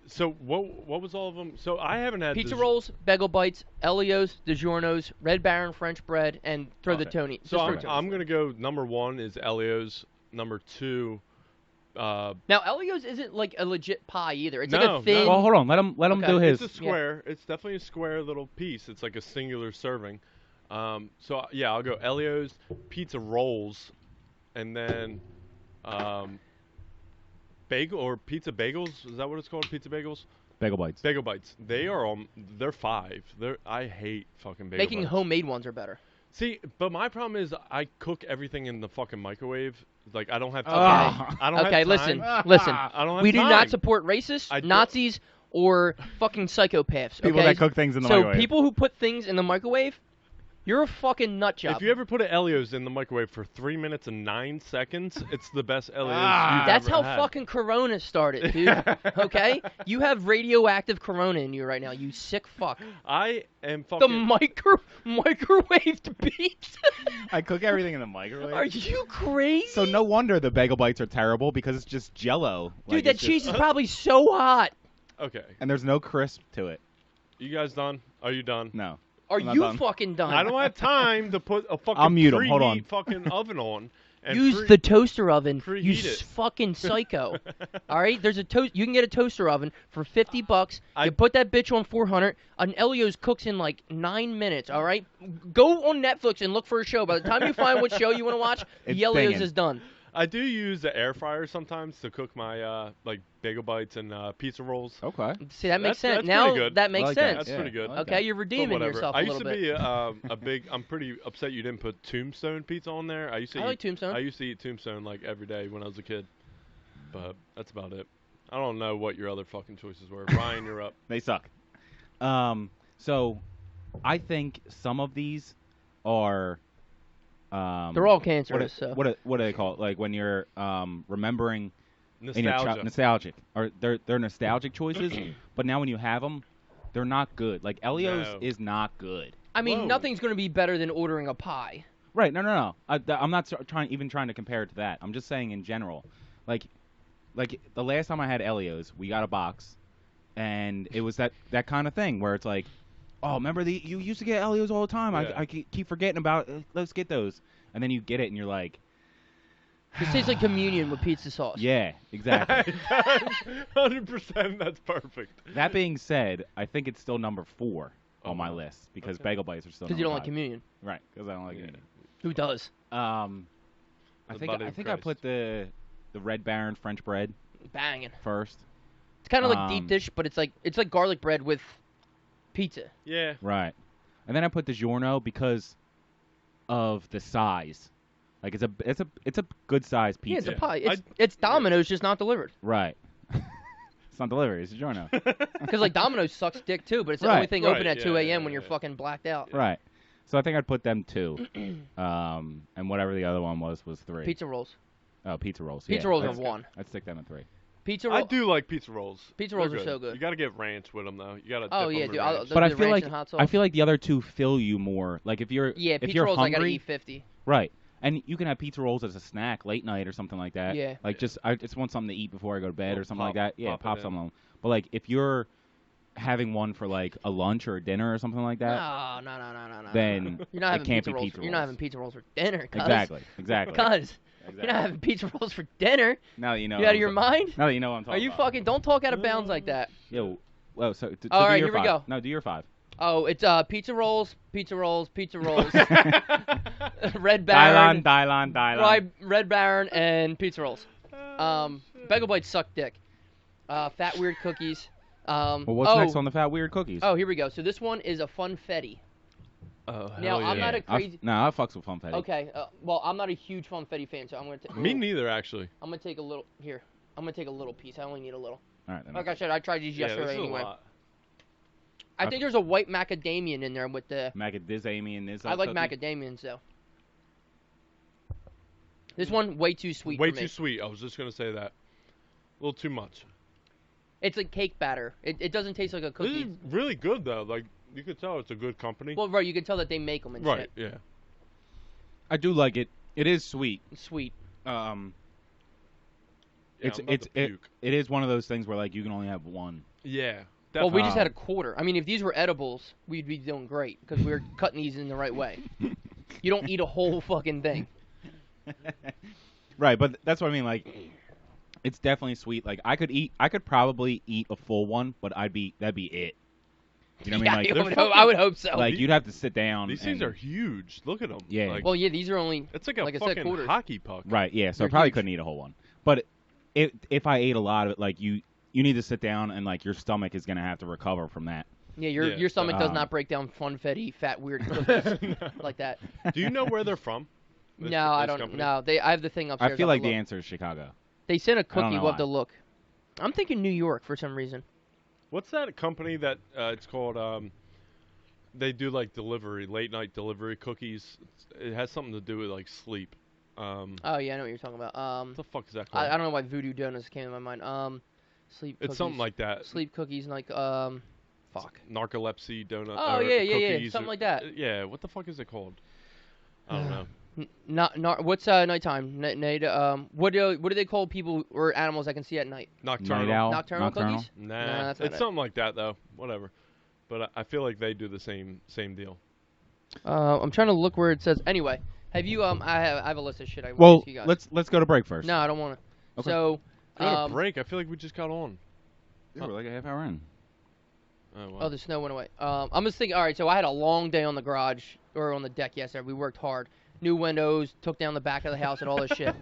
S2: So what was all of them? So I haven't had
S1: Pizza
S2: Dij-
S1: rolls, bagel bites, Elio's, DiGiorno's, Red Baron French bread, and throw the
S3: Okay.
S1: Tony.
S2: So
S1: just
S2: I'm,
S1: throw Tony's.
S2: I'm gonna go. Number one is Elio's. Number two,
S1: Now Elio's isn't like a legit pie either. It's like
S2: No,
S1: a thin.
S3: Well, hold on. Let him
S1: Okay.
S3: do his.
S2: it's a square. It's definitely a square little piece. It's like a singular serving. So yeah, I'll go Elio's, pizza rolls, and then bagel or pizza bagels. Is that what it's called? Pizza bagels.
S3: Bagel bites.
S2: Bagel bites. They're 5. I hate fucking bagel
S1: Making
S2: bites.
S1: homemade ones are better.
S2: See, but my problem is I cook everything in the fucking microwave. Like I don't have time.
S3: Ah.
S2: I don't
S1: Okay,
S2: have
S1: listen,
S2: time.
S1: listen.
S2: I don't have
S1: We do
S2: time.
S1: not support racists,
S2: I don't-
S1: Nazis, or fucking psychopaths.
S3: People
S1: okay?
S3: that cook things in the
S1: so
S3: microwave.
S1: people who put things in the microwave, you're a fucking nut job.
S2: If you ever put an Elio's in the microwave for 3 minutes and 9 seconds, it's the best Elio's
S3: Ah.
S2: you've
S1: That's
S2: ever
S1: how
S2: had.
S1: fucking Corona started, dude. Okay? You have radioactive Corona in you right now, you sick fuck.
S2: I am
S1: The
S2: fucking.
S1: microwaved pizza?
S3: I cook everything in the microwave.
S1: Are you crazy?
S3: So no wonder the bagel bites are terrible because it's just Jello.
S1: Dude,
S3: Like,
S1: that
S3: it's
S1: cheese
S3: just-
S1: is probably so hot.
S2: Okay,
S3: and there's no crisp to it.
S2: you guys done? Are you done?
S3: No.
S1: Are
S3: I'm not
S1: you
S3: done.
S1: fucking done?
S2: I don't have time to put a fucking
S3: I'll mute 'em, hold on.
S2: preheat fucking oven on. And
S1: Use the toaster oven. You
S2: preheat it.
S1: fucking psycho. All right, there's a toast. You can get a toaster oven for $50.
S2: I-
S1: You put that bitch on 400. An Elio's cooks in like 9 minutes. All right, go on Netflix and look for a show. By the time you find what show you want to watch,
S3: It's
S1: the Elio's
S3: banging.
S1: is done.
S2: I do use the air fryer sometimes to cook my like bagel bites and pizza rolls.
S3: Okay.
S1: See, that makes
S2: That's
S1: sense.
S2: pretty
S1: now
S2: good.
S1: that makes
S3: I like that.
S1: sense.
S2: That's
S3: Yeah,
S2: pretty good.
S3: I like
S1: Okay,
S3: that.
S1: you're
S2: But
S1: redeeming
S2: whatever.
S1: yourself
S2: I
S1: a
S2: used
S1: little
S2: to
S1: bit.
S2: be a big. I'm pretty upset you didn't put Tombstone pizza on there. I used to
S1: I
S2: eat,
S1: like Tombstone.
S2: I used to eat Tombstone like every day when I was a kid. But that's about it. I don't know what your other fucking choices were. Ryan, you're up.
S3: They suck. So I think some of these are.
S1: They're all cancerous. So.
S3: What do they call it? Like when you're remembering in your
S2: Nostalgia.
S3: nostalgic. Or they're nostalgic choices, but now when you have them, they're not good. Like Elio's
S2: No.
S3: is not good.
S1: I mean,
S2: Whoa.
S1: nothing's going to be better than ordering a pie.
S3: Right? No. I'm not trying to compare it to that. I'm just saying in general, like the last time I had Elio's, we got a box, and it was that kind of thing where it's like, oh, remember you used to get Elio's all the time.
S2: Yeah.
S3: I keep forgetting about it. Let's get those, and then you get it, and you're like,
S1: This tastes like communion with pizza sauce.
S3: yeah, exactly.
S2: 100%. That's perfect.
S3: That being said, I think it's still number 4 on my
S2: Oh,
S3: list because
S2: okay.
S3: bagel bites are still.
S1: Because you don't
S3: number
S1: like
S3: 5.
S1: communion.
S3: Right? Because I don't like
S2: Yeah.
S3: it.
S1: Who does?
S3: I
S2: The
S3: think
S2: body
S3: I
S2: of
S3: think I
S2: Christ.
S3: put the Red Baron French bread
S1: Banging.
S3: first.
S1: It's kind of like deep
S3: Um,
S1: dish, but it's like garlic bread with pizza.
S2: Yeah.
S3: Right. And then I put DiGiorno because of the size. Like it's a good size
S1: Yeah,
S3: pizza.
S1: it's a pie.
S2: I-
S1: It's Domino's, just not delivered.
S3: Right. It's not delivery. It's DiGiorno.
S1: Because like Domino's sucks dick too, but it's the
S3: Right.
S1: only thing open
S2: Right,
S1: at
S2: yeah,
S1: 2 a.m.
S2: yeah,
S1: when you're
S2: yeah.
S1: fucking blacked out.
S3: Right. So I think I'd put them 2. And whatever the other one was 3.
S1: Pizza rolls.
S3: Oh, pizza rolls.
S1: Pizza
S3: yeah,
S1: rolls are
S3: I'd-
S1: 1.
S3: I'd stick them at 3.
S1: Pizza
S2: I
S1: roll.
S2: do like pizza rolls.
S1: Pizza
S2: They're
S1: rolls are so good.
S2: You gotta get ranch with them though. You gotta.
S1: Oh,
S2: dip
S1: yeah,
S2: 'em in
S1: dude, I'll-
S2: ranch.
S1: the-
S3: But I
S1: the
S3: feel
S1: ranch
S3: like
S1: and hot
S3: I
S1: sauce.
S3: feel like the other 2 fill you more. Like if you're
S1: Yeah,
S3: if
S1: pizza
S3: you're
S1: rolls
S3: hungry,
S1: I gotta eat 50.
S3: right? And you can have pizza rolls as a snack late night or something like that.
S1: Yeah.
S3: Like I just want something to eat before I go to bed
S2: Little
S3: or something like
S2: pop-
S3: that. Yeah,
S2: pop it
S3: pop
S2: in.
S3: something. But like if you're having one for like a lunch or a dinner or something like that,
S1: No.
S3: then
S1: You're not
S3: it
S1: having
S3: can't
S1: pizza
S3: be
S1: rolls.
S3: pizza
S1: You're not
S3: rolls.
S1: having pizza rolls for dinner. Cuz.
S3: Exactly.
S1: Cuz. You're not having pizza rolls for dinner.
S3: Now that you know.
S1: You
S3: what
S1: out of
S3: I'm
S1: your
S3: ta-
S1: mind?
S3: Now that you know what I'm
S1: Are
S3: talking
S1: you
S3: about.
S1: fucking? Don't talk out of bounds like that.
S3: Yo. Well, so
S1: All
S3: do
S1: right,
S3: your
S1: here we
S3: 5.
S1: go.
S3: No, do your 5.
S1: Oh, it's pizza rolls, Red Baron,
S3: Dylon.
S1: Red Baron, and pizza rolls.
S2: Oh,
S1: Bagel Bites suck dick. Fat weird cookies.
S3: Well, what's next on the fat weird cookies?
S1: Oh, here we go. So this one is a funfetti.
S2: Oh, hell
S1: Now,
S2: yeah.
S1: I'm not a crazy.
S3: I fucks with funfetti.
S1: Okay. Well, I'm not a huge funfetti fan, so I'm gonna.
S2: Me neither, actually.
S1: I'm gonna take a little here. I'm gonna take a little piece. I only need a little.
S3: All right. Then.
S1: Like I said, I tried these
S2: Yeah, this
S1: yesterday
S2: is a
S1: anyway.
S2: lot.
S1: I think there's a white macadamia in there with the.
S3: Macadamia and this.
S1: I like macadamians though. This one way too sweet
S2: Way
S1: for me.
S2: too sweet. I was just gonna say that. A little too much.
S1: It's like cake batter. It doesn't taste like a
S2: This
S1: cookie.
S2: is really good though. Like you could tell it's a good company.
S1: Well, right, you can tell that they make them and
S2: right.
S1: shit.
S2: Yeah.
S3: I do like it. It is sweet.
S1: It's sweet.
S2: Yeah,
S3: It's
S2: I'm about to puke.
S3: it is one of those things where like you can only have one.
S2: Yeah.
S1: Well, we
S2: definitely.
S1: just had a quarter. I mean, if these were edibles, we'd be doing great because we were cutting these in the right way. You don't eat a whole fucking thing.
S3: Right, but that's what I mean. Like, it's definitely sweet. Like I could probably eat a full one, but that'd be it. You know what I mean? Like,
S1: I would hope so.
S3: like you'd have to sit down.
S2: These
S3: and,
S2: things are huge. Look at them.
S3: Yeah.
S2: Like,
S1: well, yeah, these are only.
S2: it's like a
S1: like I said,
S2: fucking
S1: quarters.
S2: hockey puck.
S3: right. Yeah, so I
S1: They're
S3: probably
S1: huge.
S3: couldn't eat a whole one. But if I ate a lot of it, like you need to sit down and like your stomach is gonna have to recover from that.
S1: Yeah, your
S2: Yeah,
S1: stomach does
S3: um,
S1: not break down funfetti, fat weird cookies like that.
S2: Do you know where they're from? This-
S1: No, I
S2: this
S1: don't.
S2: company?
S1: No, I have the thing upstairs.
S3: I feel
S1: I'll have
S3: like
S1: to
S3: the
S1: look.
S3: answer is Chicago.
S1: They sent a
S3: I don't
S1: cookie.
S3: know
S1: We'll have
S3: why.
S1: to look. I'm thinking New York for some reason.
S2: What's that company that it's called? They do like delivery, late night delivery cookies. It has something to do with like sleep.
S1: Oh yeah, I know what you're talking about.
S2: What the fuck is that called?
S1: I don't know why Voodoo Donuts came to my mind. Sleep.
S2: It's
S1: cookies.
S2: something like that.
S1: Sleep cookies and like fuck.
S2: Narcolepsy donut.
S1: Oh,
S2: or
S1: yeah,
S2: cookies
S1: something
S2: or-
S1: like that.
S2: Yeah, what the fuck is it called? I don't know.
S1: Not what's nighttime? What do they call people or animals that can see at night?
S2: Nocturnal.
S3: Night owl.
S1: Nocturnal cookies?
S2: Nah,
S1: Nah, that's not
S2: it's
S1: it.
S2: something like that though. Whatever. But I feel like they do the same deal.
S1: I'm trying to look where it says. Anyway, have you I have a list of shit I want
S3: Well,
S1: to ask you guys.
S3: let's go to break first.
S1: No, I don't want to.
S3: Okay.
S1: So,
S2: Go to break. I feel like we just got on.
S3: Yeah, we're like a half hour in.
S2: Oh, wow.
S1: oh, the snow went away. I'm just thinking. All right, so I had a long day on the garage or on the deck yesterday. We worked hard. New windows, took down the back of the house and all this shit.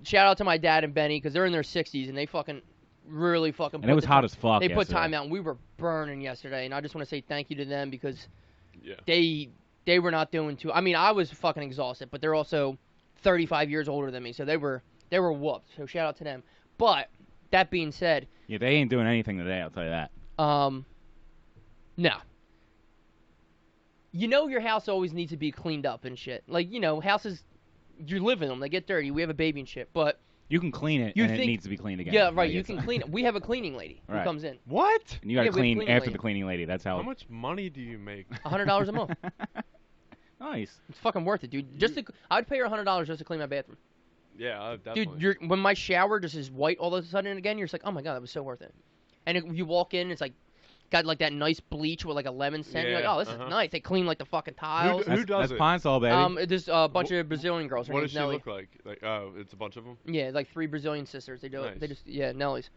S1: Shout out to my dad and Benny because they're in their 60s and they fucking really fucking.
S3: And it was hot as fuck.
S1: They put
S3: yesterday.
S1: time out and we were burning yesterday, and I just want to say thank you to them because
S2: Yeah.
S1: they were not doing too. I mean, I was fucking exhausted, but they're also 35 years older than me, so they were whooped. So shout out to them. But that being said,
S3: Yeah, they ain't doing anything today. I'll tell you that.
S1: no. You know your house always needs to be cleaned up and shit. Like, you know, houses, you live in them, they get dirty. We have a baby and shit, but
S3: You can clean it,
S1: You
S3: and it
S1: think-
S3: needs to be cleaned again.
S1: yeah, right.
S3: Like,
S1: You
S3: it's-
S1: can clean it. We have a cleaning lady who
S3: Right.
S1: comes in.
S2: What?
S3: And you got to
S1: Yeah, we have a
S3: clean
S1: cleaning
S3: after
S1: lady.
S3: the cleaning lady. That's how.
S2: How much money do you make?
S1: $100 a month.
S3: Nice.
S1: It's fucking worth it, dude. I'd pay her $100 just to clean my bathroom.
S2: Yeah, definitely.
S1: Dude, when my shower just is white all of a sudden again, you're just like, oh my god, that was so worth it. And you walk in, it's like got like that nice bleach with like a lemon scent. You're like,
S2: Yeah,
S1: oh, this
S2: uh-huh.
S1: is nice. They clean like the fucking tiles.
S2: Who does
S3: that's
S2: it?
S3: Pine Sol, baby.
S1: There's a bunch of Brazilian girls. Her
S2: What
S1: name's
S2: does she
S1: Nelly.
S2: look like? Like, oh, it's a bunch of them.
S1: Yeah, like 3 Brazilian sisters. They do it. They
S2: Nice.
S1: just Nelly's.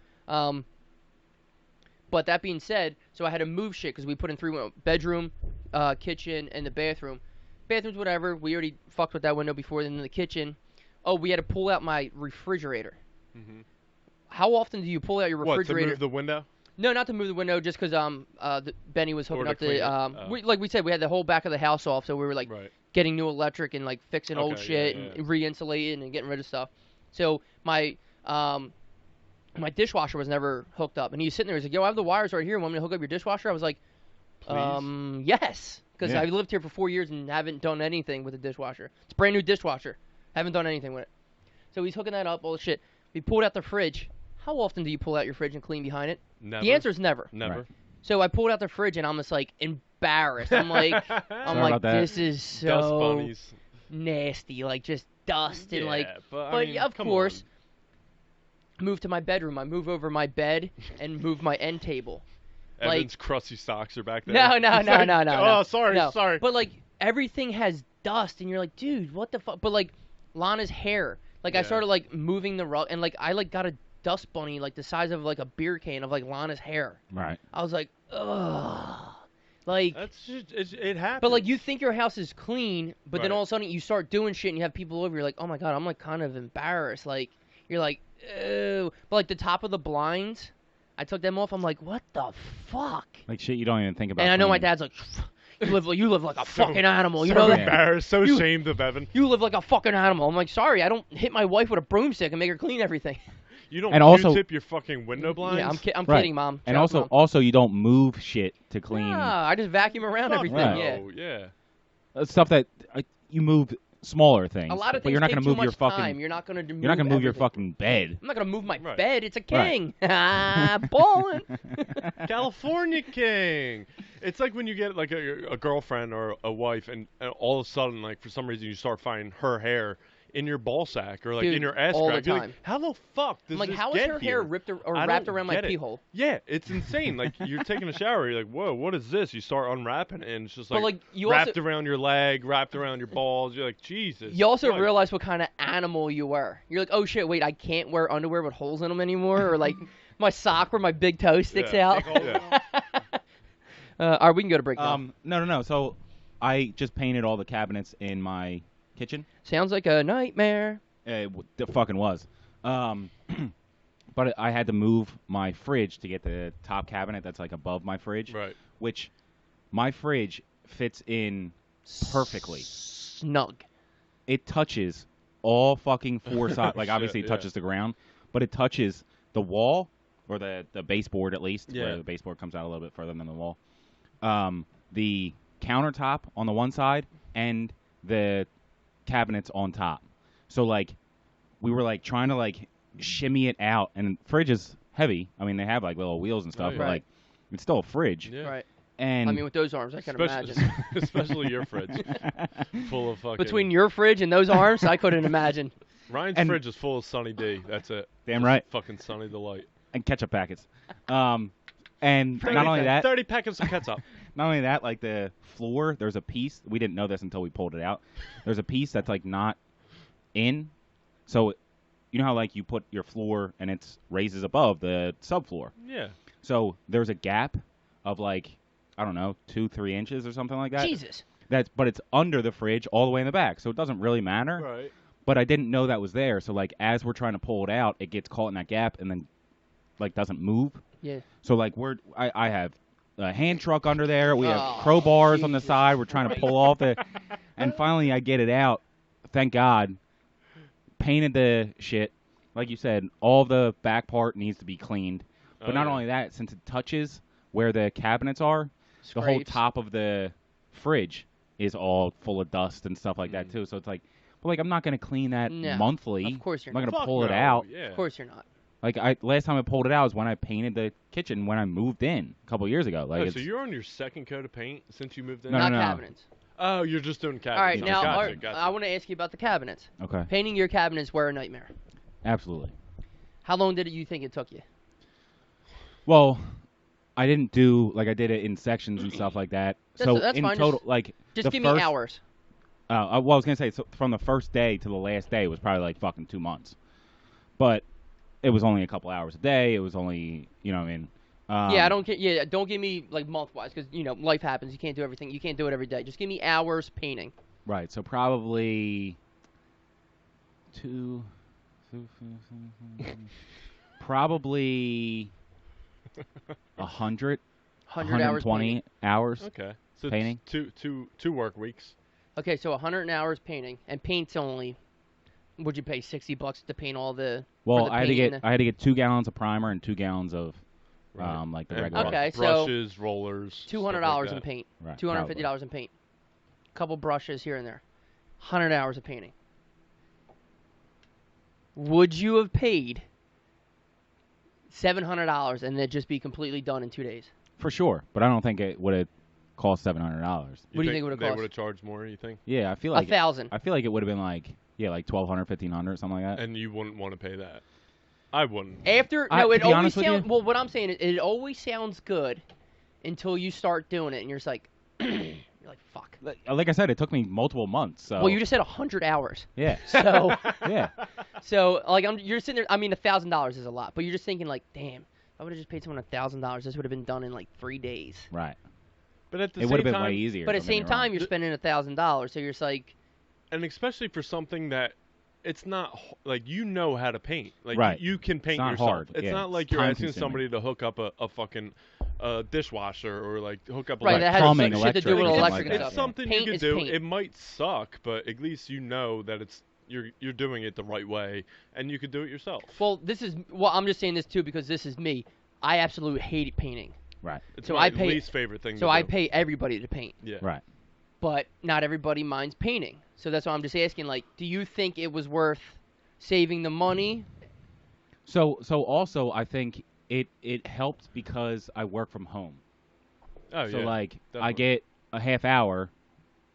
S1: But that being said, so I had to move shit because we put in 3 bedroom, kitchen, and the bathroom. bathrooms, whatever. We already fucked with that window before. Then in the kitchen, oh, we had to pull out my refrigerator.
S2: Mm-hmm.
S1: How often do you pull out your
S2: What, to
S1: refrigerator?
S2: move the window?
S1: No, not to move the window, just because Benny was hooking
S2: to
S1: up
S2: clean
S1: the
S2: it.
S1: like we said, we had the whole back of the house off, so we were like
S2: Right.
S1: getting new electric and like fixing old
S2: Okay,
S1: shit
S2: yeah,
S1: and re-insulating and getting rid of stuff. So my dishwasher was never hooked up, and he was sitting there. He's like, "Yo, I have the wires right here. Want me to hook up your dishwasher?" I was like,
S2: Please?
S1: Yes, because
S3: Yeah.
S1: I've lived here for 4 years and haven't done anything with the dishwasher. It's a brand new dishwasher. Haven't done anything with it. So he's hooking that up, all the shit. We pulled out the fridge. How often do you pull out your fridge and clean behind it?
S2: Never.
S1: The answer is never.
S2: Never.
S3: Right.
S1: So I pulled out the fridge and I'm just like embarrassed. I'm like,
S3: Sorry about that.
S1: this is so
S2: Dust bunnies.
S1: nasty, like just dust and like.
S2: but,
S1: But
S2: I mean,
S1: of
S2: come
S1: course, move to my bedroom. I move over my bed and move my end table.
S2: on.
S1: like-
S2: Evan's crusty socks are back there.
S1: No,
S2: He's like,
S1: no.
S2: Oh, sorry,
S1: No.
S2: sorry.
S1: But like everything has dust, and you're like, dude, what the fuck? But like Lana's hair, like I
S2: Yeah.
S1: started like moving the rug, and like I like got a dust bunny like the size of like a beer can of like Lana's hair.
S3: Right.
S1: I was like, ugh, like.
S2: That's just, it happens.
S1: But like you think your house is clean, but then
S2: Right.
S1: all of a sudden you start doing shit and you have people over. You're like, oh my god, I'm like kind of embarrassed. Like you're like, ew. But like the top of the blinds, I took them off. I'm like, what the fuck?
S3: Like shit you don't even think about.
S1: And I know my
S3: cleaning.
S1: dad's like, you live like a
S2: So-
S1: fucking animal. You
S2: so
S1: know that?
S2: embarrassed, so
S1: You-
S2: ashamed of Evan.
S1: You live like a fucking animal. I'm like, sorry, I don't hit my wife with a broomstick and make her clean everything.
S2: You don't
S3: And also-
S2: Q-tip your fucking window blinds?
S1: Yeah, I'm
S3: Right.
S1: kidding, mom.
S3: And
S1: Shout out,
S3: also
S1: Mom.
S3: you don't move shit to clean.
S1: Nah, I just vacuum around
S2: Fuck
S1: everything.
S3: Right.
S1: Yeah.
S2: no, yeah.
S3: Stuff that you move smaller things.
S1: A lot of
S3: but
S1: things
S3: you're not
S1: take
S3: gonna
S1: too
S3: move
S1: much
S3: your fucking.
S1: time. You're not gonna move.
S3: You're not gonna move your
S1: everything.
S3: fucking bed.
S1: I'm not gonna move my
S2: Right.
S1: bed. It's a
S3: Right.
S1: king. Ballin'.
S2: California king. It's like when you get like a girlfriend or a wife, and all of a sudden, like for some reason, you start finding her hair in your ball sack or like
S1: Dude,
S2: in your ass
S1: all the
S2: crack. You're
S1: time.
S2: like, how the fuck does
S1: I'm like,
S2: this
S1: how is
S2: get
S1: her
S2: here?
S1: hair ripped or
S2: I
S1: wrapped
S2: don't
S1: around my
S2: get it.
S1: pee hole?
S2: Yeah, it's insane. Like you're taking a shower, you're like, whoa, what is this? You start unwrapping it, and it's just
S1: But,
S2: like,
S1: like, you
S2: wrapped
S1: also-
S2: around your leg, wrapped around your balls. You're like, Jesus.
S1: You also
S2: Christ.
S1: realize what kind of animal you were. You're like, oh shit, wait, I can't wear underwear with holes in them anymore, or like my sock where my big toe sticks
S2: Yeah,
S1: out.
S2: big hole.
S1: All right, we can go to break now.
S3: No. So I just painted all the cabinets in my kitchen.
S1: Sounds like a nightmare.
S3: It fucking was. But I had to move my fridge to get the top cabinet that's like above my fridge,
S2: Right.
S3: which my fridge fits in perfectly.
S1: Snug.
S3: It touches all fucking four sides. Like
S2: Shit,
S3: obviously it
S2: yeah.
S3: touches the ground, but it touches the wall or the baseboard at least.
S2: Yeah.
S3: Where the baseboard comes out a little bit further than the wall. The countertop on the one side and the cabinets on top. So like we were like trying to like shimmy it out, and fridge is heavy. I mean they have like little wheels and stuff,
S2: yeah.
S3: but
S1: Right.
S3: like it's still a fridge.
S2: Yeah.
S1: Right.
S3: And
S1: I mean, with those arms, I can imagine.
S2: Especially your fridge, full of fucking.
S1: Between your fridge and those arms, I couldn't imagine.
S2: Ryan's
S3: and-
S2: fridge is full of Sunny D. That's it.
S3: Damn
S2: Just
S3: right.
S2: Fucking Sunny Delight.
S3: and ketchup packets. And
S2: 30
S3: not only
S2: pa-
S3: that,
S2: 30 packets of ketchup.
S3: not only that, like the floor, there's a piece. We didn't know this until we pulled it out. There's a piece that's like not in. So, you know how like you put your floor and it's raises above the subfloor.
S2: Yeah.
S3: So there's a gap of like I don't know 2-3 inches or something like that.
S1: Jesus.
S3: But it's under the fridge all the way in the back, so it doesn't really matter.
S2: Right.
S3: But I didn't know that was there. So like as we're trying to pull it out, it gets caught in that gap and then like doesn't move.
S1: Yeah.
S3: So like I have a hand truck under there. We have
S1: Oh,
S3: crowbars on the
S1: Jesus
S3: side. We're trying to pull off the, and finally I get it out. Thank God. Painted the shit, like you said. All the back part needs to be cleaned. But
S2: Oh,
S3: not
S2: yeah.
S3: only that, since it touches where the cabinets are, the whole
S1: Scrapes.
S3: top of the fridge is all full of dust and stuff like that too. So it's like, well, like I'm not gonna clean that
S1: No,
S3: monthly.
S1: of course you're
S3: I'm not
S1: not.
S3: gonna
S2: Fuck
S3: pull it
S2: no,
S3: out.
S2: Yeah.
S1: Of course you're not.
S3: Like last time I pulled it out was when I painted the kitchen when I moved in a couple years ago. Like
S2: Oh,
S3: it's,
S2: so you're on your second coat of paint since you moved in?
S3: No,
S1: not
S3: no.
S1: cabinets.
S2: Oh, you're just doing cabinets.
S1: All right,
S2: Oh,
S1: now
S2: gotcha, gotcha.
S1: I want to ask you about the cabinets.
S3: okay,
S1: Painting your cabinets were a nightmare.
S3: absolutely.
S1: How long did you think it took you?
S3: Well, I didn't do like I did it in sections and stuff like that. So
S1: That's
S3: in
S1: fine,
S3: total,
S1: just-
S3: like
S1: Just
S3: the
S1: give
S3: first,
S1: me hours.
S3: well, I was gonna say so from the first day to the last day was probably like fucking 2 months, but it was only a couple hours a day. It was only what I mean.
S1: Yeah, I don't get. Yeah, don't give me like month wise because life happens. You can't do everything. You can't do it every day. Just give me hours painting.
S3: Right. So probably probably 100,
S1: 100 hours painting.
S3: 120 hours.
S2: Okay. So
S3: Painting?
S2: it's two work weeks.
S1: Okay, so 100 hours painting, and paint's only. Would you pay $60 to paint all the?
S3: Well,
S1: for the
S3: I had to
S1: paint
S3: get
S1: and
S3: I had to get 2 gallons of primer and 2 gallons of
S2: Right.
S3: like the
S2: And
S3: regular.
S1: Okay, so
S2: brushes, rollers.
S1: $200
S2: stuff
S1: in
S2: like
S1: paint,
S3: Right,
S1: $250 in paint, couple brushes here and there, 100 hours of painting. Would you have paid $700 and then just be completely done in 2 days?
S3: For sure, but I don't think it would have cost $700.
S1: What do you think it would've
S2: They
S1: cost?
S2: would have charged more. You think?
S3: Yeah, I feel like
S1: $1,000.
S3: I feel like it would have been like like 1,200, 1,500, something like that.
S2: And you wouldn't want to pay that. I wouldn't.
S1: After
S3: I-
S1: no,
S3: to
S1: it
S3: be
S1: always
S3: honest with
S1: sounds.
S3: you-
S1: Well, what I'm saying is, it always sounds good until you start doing it, and you're just like, you're like, fuck.
S3: Like I said, it took me multiple months. So
S1: Well, you just said 100 hours.
S3: yeah,
S1: So,
S3: yeah,
S1: so like, you're sitting there. I mean, $1,000 is a lot, but you're just thinking like, damn, if I would have just paid someone $1,000, this would have been done in like 3 days.
S3: right.
S2: But at the
S3: It
S2: same
S3: would have been
S2: time,
S3: way easier.
S1: But at
S3: don't
S1: the
S3: get
S1: same
S3: me wrong.
S1: time, you're spending $1,000, so you're just like,
S2: and especially for something that it's not like you know how to paint. Like
S3: Right.
S2: you can paint
S3: not
S2: yourself.
S3: hard.
S2: It's
S3: Yeah,
S2: not
S3: it's
S2: like you're asking
S3: time-consuming.
S2: somebody to hook up a fucking dishwasher or like hook up
S1: right,
S2: a
S1: that has
S3: plumbing,
S1: shit to do with
S3: electric,
S1: electric
S3: something
S1: and
S3: like
S2: It's
S1: stuff.
S2: something
S1: Paint
S2: you can
S1: is
S2: do.
S1: paint.
S2: It might suck, but at least you know that you're doing it the right way, and you can do it yourself.
S1: Well, I'm just saying this too because this is me. I absolutely hate painting.
S3: Right,
S2: It's
S1: So
S2: my
S1: I pay-
S2: least favorite thing.
S1: So
S2: to
S1: I
S2: do.
S1: pay everybody to paint.
S2: Yeah.
S3: right.
S1: But not everybody minds painting. So that's why I'm just asking, like, do you think it was worth saving the money?
S3: So also, I think it helped because I work from home.
S2: Oh
S3: So
S2: yeah.
S3: like I
S2: definitely.
S3: get a half hour.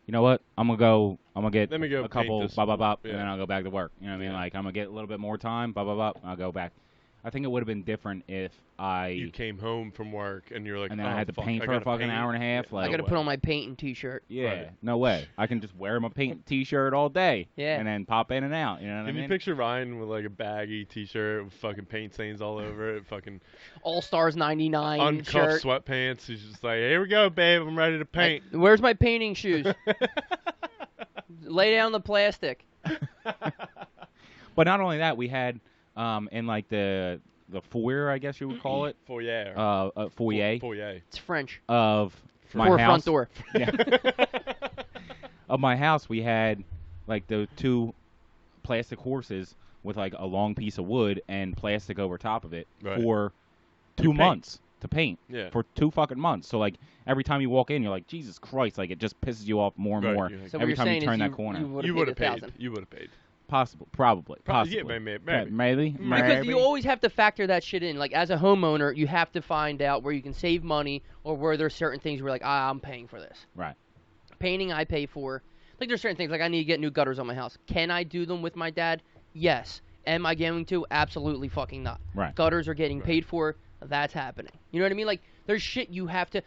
S3: You know what? I'm gonna get
S2: Let me go
S3: a
S2: paint
S3: couple
S2: this.
S3: bop bop bop,
S2: Yeah.
S3: and then I'll go back to work. You know what I mean?
S2: Yeah.
S3: Like I'm gonna get a little bit more time, bop bop bop, and I'll go back. I think it would have been different if
S2: You came home from work and you're like,
S3: and then
S2: oh,
S3: I had to
S2: fuck,
S3: paint
S2: I
S3: for a
S2: gotta
S3: fucking
S2: paint.
S3: hour and a half.
S2: Yeah,
S3: Like,
S1: I got to
S2: no
S1: put
S2: way.
S1: on my painting T-shirt.
S3: yeah,
S2: Right.
S3: no way. I can just wear my paint T-shirt all day.
S1: Yeah.
S3: And then pop in and out. You know what I
S2: Can
S3: mean?
S2: you picture Ryan with like a baggy T-shirt with fucking paint stains all over it, fucking
S1: All Stars 99
S2: uncuffed
S1: shirt.
S2: sweatpants? He's just like, here we go, babe, I'm ready to paint.
S1: Where's my painting shoes? Lay down the plastic.
S3: But not only that, we had in like the foyer, I guess you would call it,
S2: Foyer.
S3: foyer
S2: Foyer.
S1: It's French.
S3: of my
S1: For
S3: house.
S1: front door.
S3: Yeah. Of my house, we had like the 2 plastic horses with like a long piece of wood and plastic over top of it
S2: Right.
S3: for
S2: To
S3: 2
S2: paint.
S3: months to paint.
S2: Yeah.
S3: For 2 fucking months. So like every time you walk in, you're like, Jesus Christ! Like it just pisses you off more and
S2: Right,
S3: more
S2: you're like-
S1: So
S3: every
S1: what you're
S3: time you
S1: saying
S3: turn
S1: is
S3: that corner.
S2: You
S1: would
S2: would
S1: have
S2: have
S1: paid
S2: paid.
S1: $1,000.
S2: You would have paid.
S3: Probably.
S2: Yeah,
S3: Possibly.
S2: maybe.
S3: Maybe.
S1: Because you always have to factor that shit in. Like, as a homeowner, you have to find out where you can save money or where there's certain things where, like, I'm paying for this.
S3: Right.
S1: Painting, I pay for. Like, there's certain things, like, I need to get new gutters on my house. Can I do them with my dad? Yes. Am I going to? Absolutely fucking not.
S3: Right.
S1: Gutters are getting
S2: Right.
S1: paid for. That's happening. You know what I mean? Like, there's shit you have to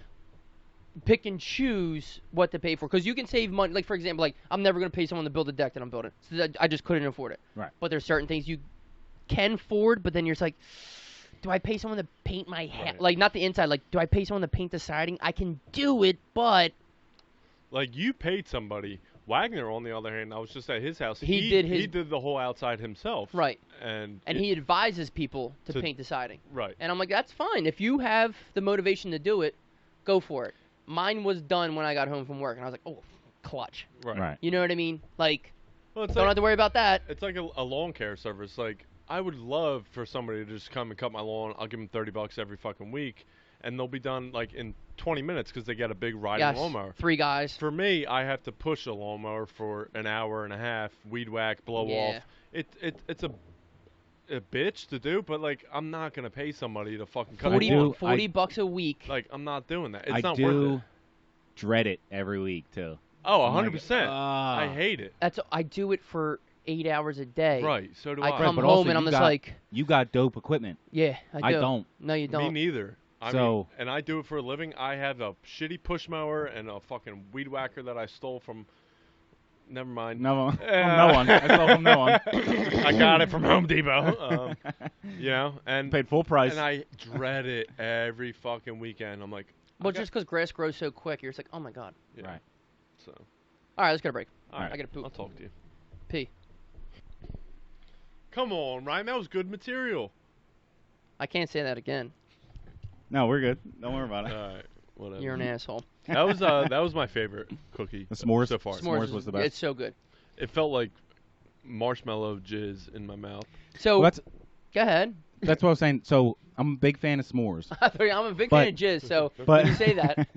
S1: pick and choose what to pay for. Because you can save money. Like, for example, like, I'm never going to pay someone to build a deck that I'm building. So that I just couldn't afford it.
S3: Right.
S1: But there's certain things you can afford, but then you're just like, do I pay someone to paint my house?
S2: Right.
S1: Like, not the inside. Like, do I pay someone to paint the siding? I can do it, but
S2: Like you paid somebody. Wagner, on the other hand, I was just at his house.
S1: He did his-
S2: He did the whole outside himself.
S1: right.
S2: And
S1: He advises people to
S2: To-
S1: paint the siding.
S2: right.
S1: And I'm like, that's fine. If you have the motivation to do it, go for it. Mine was done when I got home from work, and I was like, oh, clutch.
S2: Right.
S3: Right.
S1: You know what I mean? Like,
S2: Well, it's
S1: don't
S2: like
S1: have to worry about that.
S2: it's like a lawn care service. Like I would love for somebody to just come and cut my lawn. I'll give them $30 every fucking week, and they'll be done like in 20 minutes because they got a big riding
S1: Yes,
S2: lawnmower.
S1: 3 guys.
S2: For me, I have to push a lawnmower for an hour and a half, weed whack, blow
S1: Yeah.
S2: off. It's a bitch to do, but like I'm not gonna pay somebody to fucking cut
S1: 40,
S2: my lawn.
S3: do-
S1: 40 bucks a week.
S2: Like I'm not doing that. It's
S3: I
S2: not
S3: do
S2: worth it.
S3: dread it every week too.
S2: Oh,
S3: I'm like,
S2: 100%.
S3: ah.
S2: I hate it.
S1: I do it for 8 hours a day.
S2: Right. So do
S1: I
S2: I.
S1: come
S3: but also
S1: home and I'm
S3: you
S1: just
S3: got-
S1: like,
S3: You got dope equipment.
S1: yeah, I do.
S3: don't.
S1: No, you
S2: Me
S1: don't.
S2: neither. I
S3: So-
S2: mean, and I do it for a living. I have a shitty push mower and a fucking weed whacker that I stole from. Never mind.
S3: No,
S2: Yeah.
S3: from no one. I saw from no one.
S2: I got it from Home Depot. You know, and
S3: Paid full price.
S2: and I dread it every fucking weekend. I'm like,
S1: Well,
S2: I got-
S1: just because grass grows so quick, you're just like, oh my god.
S2: yeah.
S3: Right.
S2: So
S1: All right, let's get a break.
S2: All right,
S1: I gotta poop.
S2: I'll talk to you.
S1: Pee.
S2: Come on, Ryan. That was good material.
S1: I can't say that again.
S3: No, we're good. Don't worry about
S2: All
S3: it.
S2: right, whatever.
S1: You're an asshole.
S2: That was my favorite cookie.
S3: The s'mores?
S2: so far.
S3: S'mores was the best.
S1: It's so good.
S2: It felt like marshmallow jizz in my mouth.
S1: So
S3: Well,
S1: go ahead.
S3: that's what I was saying. So I'm a big fan of s'mores,
S1: I'm a big
S3: But-
S1: fan of jizz. So
S3: but
S1: when you say that,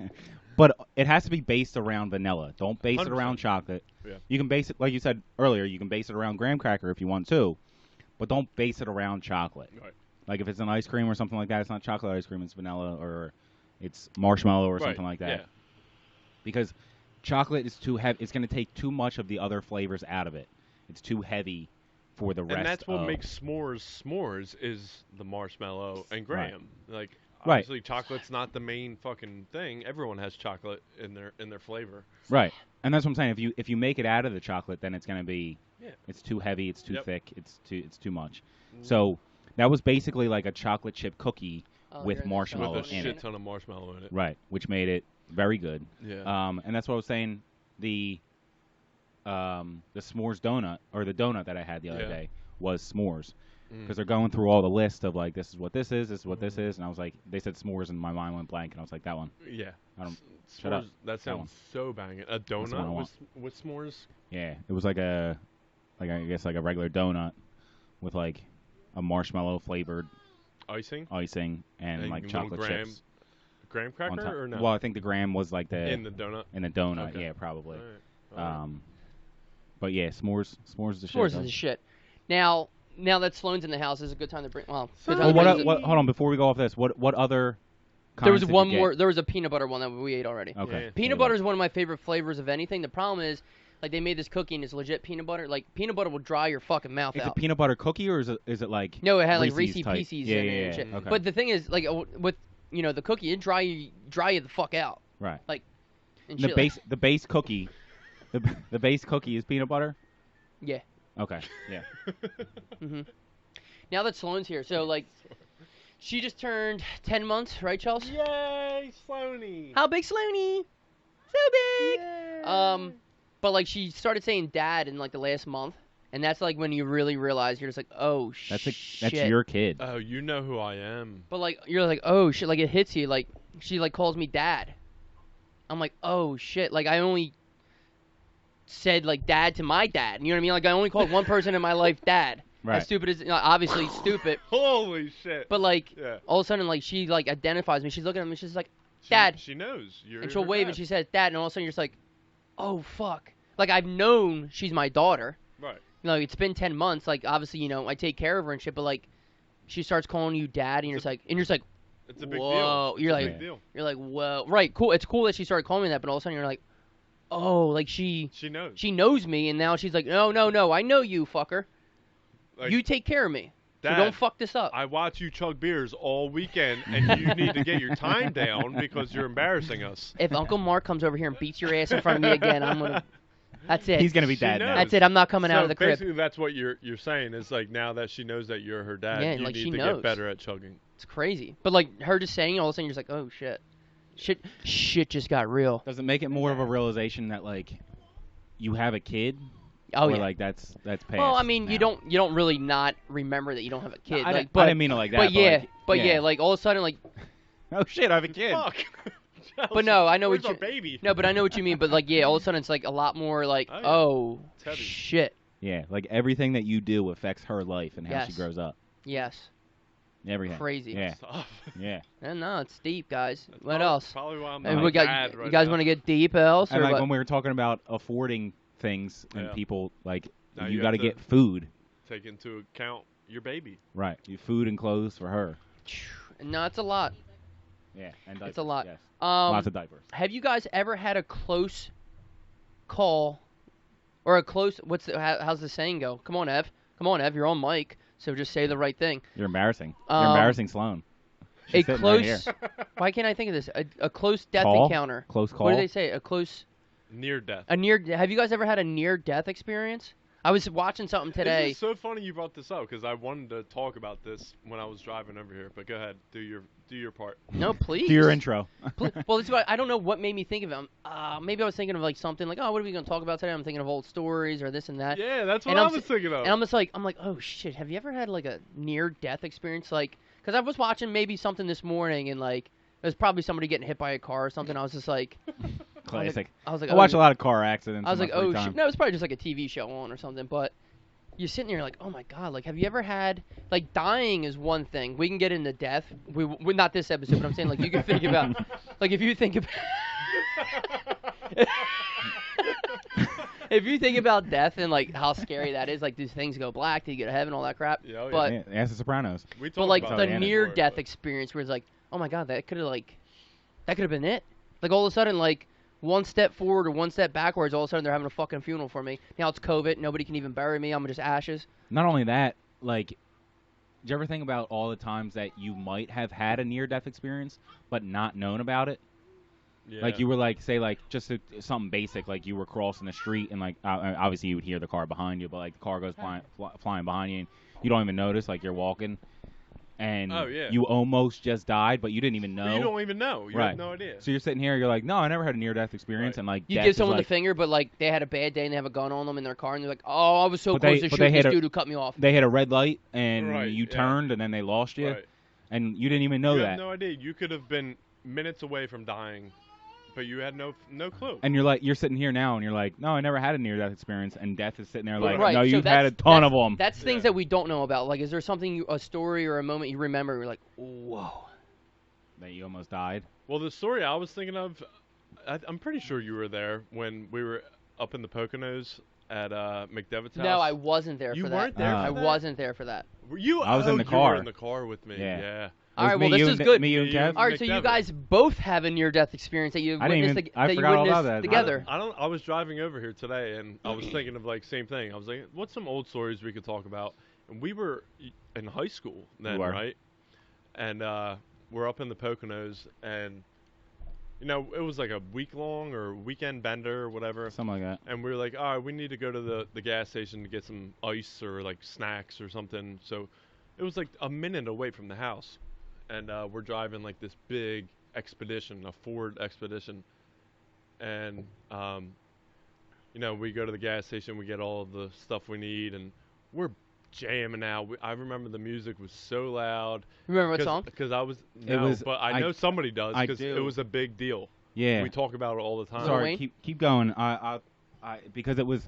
S3: but it has to be based around vanilla. Don't base it
S2: 100%.
S3: around chocolate.
S2: Yeah.
S3: You can base it, like you said earlier, you can base it around graham cracker if you want to, but don't base it around chocolate.
S2: Right.
S3: Like if it's an ice cream or something like that, it's not chocolate ice cream, it's vanilla or it's marshmallow or something like that.
S2: Yeah.
S3: Because chocolate is too heavy. It's going to take too much of the other flavors out of it. It's too heavy for the rest.
S2: And that's what
S3: of...
S2: makes s'mores is the marshmallow and graham. Like
S3: Right.
S2: obviously chocolate's not the main fucking thing. Everyone has chocolate in their flavor.
S3: Right. And that's what I'm saying. If you make it out of the chocolate, then it's going to be
S2: Yeah.
S3: it's too heavy, it's too
S2: Yep.
S3: thick, it's too much. So that was basically like a chocolate chip cookie
S1: Oh,
S3: with
S1: you're in
S3: marshmallow
S2: With a
S3: in
S2: shit
S3: it.
S2: ton of marshmallow in it.
S3: Right, which made it very good.
S2: Yeah.
S3: And that's what I was saying. The s'mores donut or the donut that I had the other
S2: Yeah.
S3: day was s'mores
S2: Mm.
S3: because they're going through all the list of like this is what this is, this is, and I was like they said s'mores and my mind went blank and I was like that one.
S2: Yeah.
S3: I don't-
S2: S-
S3: shut up.
S2: s'mores, that sounds
S3: one.
S2: so banging. A
S3: the one I
S2: donut
S3: want.
S2: with s'mores?
S3: Yeah, it was like I guess like a regular donut with like a marshmallow flavored
S2: Icing?
S3: icing and
S2: And
S3: like
S2: little
S3: chocolate
S2: graham
S3: chips.
S2: Graham
S3: on top.
S2: cracker or no?
S3: Well, I think the graham was like
S2: in the donut.
S3: in the donut.
S2: Okay.
S3: Yeah, probably.
S2: All right.
S3: But yeah, s'mores is the shit.
S1: s'mores is
S3: though.
S1: the shit. Now that Sloane's in the house, is a good time to bring. Well, good time
S3: Well,
S1: to bring
S3: what,
S1: this-
S3: what? Hold on, before we go off this, what other?
S1: There was
S3: kinds did
S1: one
S3: you get?
S1: more. There was a peanut butter one that we ate already.
S3: Okay.
S2: Yeah.
S1: Peanut butter is one of my favorite flavors of anything. The problem is, like, they made this cookie and it's legit peanut butter. Like, peanut butter will dry your fucking mouth
S3: Is it
S1: out.
S3: peanut butter cookie or is it like?
S1: No, it had like
S3: Reese's
S1: Reese's
S3: type?
S1: Pieces
S3: Yeah,
S1: in
S3: yeah,
S1: it and
S3: yeah.
S1: shit.
S3: Okay.
S1: But the thing is, like, with the cookie, it dry you the fuck out.
S3: Right.
S1: And
S3: The
S1: shit,
S3: base cookie, the base cookie is peanut butter.
S1: Yeah.
S3: Okay. Yeah.
S1: hmm Now that Sloane's here, so like, she just turned 10 months, right, Chelsea?
S2: Yay, Sloaney!
S1: How big, Sloaney? So big. But like, she started saying "dad" in like the last month, and that's like when you really realize you're just like, oh
S3: That's
S1: shit.
S3: your kid.
S2: Oh, you know who I am.
S1: But like, you're like, oh shit, like it hits you. Like, she like calls me dad. I'm like, oh shit, like I only said like dad to my dad. You know what I mean? Like I only called one person in my life dad.
S3: Right.
S1: As stupid as obviously stupid,
S2: Holy shit.
S1: but like
S2: Yeah.
S1: all of a sudden like she like identifies me. She's looking at me. She's like,
S2: She-
S1: Dad.
S2: She knows. You're
S1: and she'll
S2: her
S1: wave
S2: dad.
S1: and she says dad, and all of a sudden you're just like, oh fuck. Like I've known she's my daughter.
S2: Right.
S1: You know, it's been 10 months. Like obviously, you know, I take care of her and shit. But like, she starts calling you dad, and you're just like,
S2: It's a big
S1: Whoa,
S2: deal.
S1: you're
S2: It's a
S1: like-
S2: big deal.
S1: you're like, whoa, right, cool. It's cool that she started calling me that, but all of a sudden you're like, oh, like she
S2: She knows.
S1: knows me, and now she's like, no, I know you, fucker.
S2: Like,
S1: You take care of me, so
S2: Dad,
S1: don't fuck this up.
S2: I watch you chug beers all weekend, and you need to get your time down because you're embarrassing us.
S1: If Uncle Mark comes over here and beats your ass in front of me again, I'm gonna. That's it.
S3: He's gonna be
S2: She
S3: dad now.
S2: knows.
S1: That's it. I'm not coming out
S2: So
S1: of the crib.
S2: basically, that's what you're saying is like now that she knows that you're her dad,
S1: Yeah,
S2: you
S1: like,
S2: need
S1: she
S2: to
S1: knows.
S2: get better at chugging.
S1: It's crazy. But like her just saying, it, all of a sudden you're just like, oh shit just got real.
S3: Does it make it more of a realization that like you have a kid?
S1: Oh
S3: or
S1: yeah.
S3: like that's past
S1: Well, I mean, you
S3: now?
S1: don't really not remember that you don't have a kid.
S3: I,
S1: like,
S3: didn't,
S1: but
S3: I didn't mean it like that.
S1: but yeah,
S3: like,
S1: yeah, like all of a sudden, like,
S3: oh shit, I have a kid.
S2: Fuck.
S1: But no, I know
S2: Where's
S1: what
S2: our
S1: you-
S2: baby.
S1: no, but I know what you mean. But like, yeah, all of a sudden it's like a lot more like,
S2: Oh, yeah.
S1: oh,
S2: It's heavy.
S1: shit,
S3: Yeah, like everything that you do affects her life and how she
S1: Yes.
S3: grows up.
S1: yes,
S3: Everything.
S1: crazy.
S3: Yeah,
S2: Tough.
S3: yeah.
S1: No, it's deep, guys.
S2: That's
S1: What
S2: probably-
S1: else?
S2: Probably why I'm
S1: And
S2: not
S1: we
S2: a
S1: got
S2: dad right
S1: you guys
S2: now.
S1: want to get deep else or
S3: And like
S1: what?
S3: when we were talking about affording things and
S2: Yeah.
S3: people, like
S2: Now
S3: you
S2: you
S3: got to
S2: have to-
S3: get food,
S2: Take into account your baby.
S3: right? You food and clothes for her.
S1: No, it's a lot.
S3: Yeah, and diapers.
S1: It's a lot.
S3: Yes.
S1: Um,
S3: Lots of diapers.
S1: have you guys ever had a close call or a close? How's the saying go? Come on, Ev. Come on, Ev. You're on mic, so just say the right thing.
S3: You're embarrassing. You're
S1: Um,
S3: embarrassing Sloan.
S1: A
S3: She's sitting right
S1: close.
S3: here.
S1: Why can't I think of this? A close death
S3: Call?
S1: encounter.
S3: Close call.
S1: What do they say? A close.
S2: Near death.
S1: A near. Have you guys ever had a near death experience? I was watching something today.
S2: It's so funny you brought this up because I wanted to talk about this when I was driving over here. But go ahead, do your part.
S1: No, please.
S3: Do your intro.
S1: Well, this is what I don't know what made me think of it. Maybe I was thinking of like something like, oh, what are we gonna talk about today? I'm thinking of old stories or this and that.
S2: Yeah, that's what
S1: And
S2: I
S1: I'm
S2: was
S1: s-
S2: thinking of.
S1: And I'm just like, oh shit, have you ever had like a near-death experience? Like, because I was watching maybe something this morning and like there's probably somebody getting hit by a car or something. I was just like,
S3: Classic.
S1: I was like,
S3: I watch
S1: oh.
S3: a lot of car accidents.
S1: I was
S3: in
S1: like,
S3: my free
S1: oh
S3: time.
S1: shit. No, it's probably just like a TV show on or something. But you're sitting there like, oh my god, like have you ever had like dying is one thing. We can get into death. We not this episode, but I'm saying like you can think about like if you think about if you think about death and like how scary that is, like do things go black? Do you get to heaven? All that crap.
S2: Yeah, oh, yeah.
S1: But
S3: Yeah, ask the Sopranos.
S2: We talked
S1: but like
S2: about
S1: the
S2: that before,
S1: near-death
S2: but-
S1: experience where it's like, oh my god, that could have been it. Like all of a sudden, like one step forward or one step backwards, all of a sudden they're having a fucking funeral for me. Now it's COVID, nobody can even bury me. I'm just ashes.
S3: Not only that, like, do you ever think about all the times that you might have had a near-death experience but not known about it?
S2: Yeah.
S3: Like you were like, say like just something basic, like you were crossing the street and like obviously you would hear the car behind you, but like the car goes flying behind you and you don't even notice, like you're walking, and
S2: Oh, yeah.
S3: you almost just died, but you didn't even know.
S2: But you don't even know. You
S3: Right.
S2: have no idea.
S3: So you're sitting here, you're like, no, I never had a near-death experience,
S2: Right.
S3: and like
S1: You
S3: death
S1: give
S3: is
S1: someone
S3: like,
S1: the finger, but like they had a bad day and they have a gun on them in their car, and they're like, "Oh, I was so
S3: But
S1: close
S3: they-
S1: to
S3: but
S1: shoot
S3: they
S1: this
S3: had a-
S1: dude who cut me off."
S3: they hit a red light and
S2: Right,
S3: you
S2: yeah.
S3: turned and then they lost you,
S2: Right.
S3: and you didn't even know
S2: you
S3: that.
S2: have no idea. You could have been minutes away from dying, but you had no clue.
S3: And you're sitting here now, and you're like, no, I never had a near-death experience, and death is sitting there like,
S1: Right,
S3: no,
S1: so
S3: you've
S1: that's-
S3: had a ton of
S1: that's-
S3: them.
S1: That's things
S2: Yeah.
S1: that we don't know about. Like, is there something, a story or a moment you remember? You're like, whoa.
S3: That you almost died.
S2: Well, the story I was thinking of, I'm pretty sure you were there when we were up in the Poconos at McDevitt's house.
S1: No, I wasn't there
S2: You
S1: for that.
S2: weren't there
S1: I
S2: for that?
S1: wasn't there for that.
S2: Were you?
S3: I was in
S2: oh,
S3: the
S2: you
S3: car.
S2: were in the car with me.
S3: Yeah.
S2: Yeah.
S1: All
S3: It
S1: right,
S3: was
S1: well,
S3: me,
S1: this
S3: you
S1: is
S3: and-
S1: good.
S3: Me, you, and
S2: Me,
S3: Kev.
S2: you-
S1: All right, so you
S2: McDevitt.
S1: guys both have a near-death experience that you
S3: I didn't
S1: witnessed,
S3: even- I
S1: that you
S3: forgot all
S1: witnessed
S3: about that.
S1: together.
S2: I was driving over here today, and I was thinking of like same thing. I was like, what's some old stories we could talk about? And we were in high school then,
S3: were.
S2: right? And we're up in the Poconos, and you know, it was like a week-long or weekend bender or whatever.
S3: Something like that.
S2: And we were like, all right, we need to go to the gas station to get some ice or like snacks or something. So it was like a minute away from the house. And we're driving like this big Expedition, a Ford Expedition. And, you know, we go to the gas station, we get all of the stuff we need, and we're jamming out. I remember the music was so loud.
S1: Remember what song?
S2: Because I was,
S3: It
S2: no,
S3: was-
S2: but I
S3: I-
S2: know somebody does
S3: I
S2: because it
S3: do.
S2: was a big deal.
S3: Yeah.
S2: We talk about it all the time.
S1: Lil
S3: Sorry,
S1: Wayne?
S3: keep going. I because it was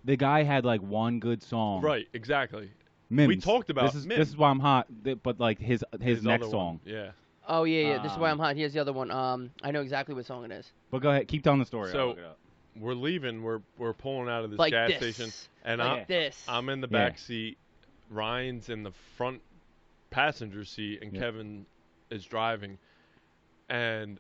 S3: the guy had like one good song.
S2: Right, exactly.
S3: Mims.
S2: We talked about
S3: this is
S2: Mims.
S3: this is why I'm hot. But like his next
S2: other
S3: song.
S2: one, yeah.
S1: Oh, yeah. This is why I'm
S3: Um,
S1: hot. Here's the other one. I know exactly what song it is.
S3: But go ahead, keep telling the story. I'll
S2: So-
S3: look it up.
S2: We're leaving. We're pulling out of this
S1: Like
S2: gas
S1: this.
S2: station, and
S1: Like this.
S2: I'm in the
S3: Yeah.
S2: back seat. Ryan's in the front passenger seat, and
S3: Yeah.
S2: Kevin is driving. And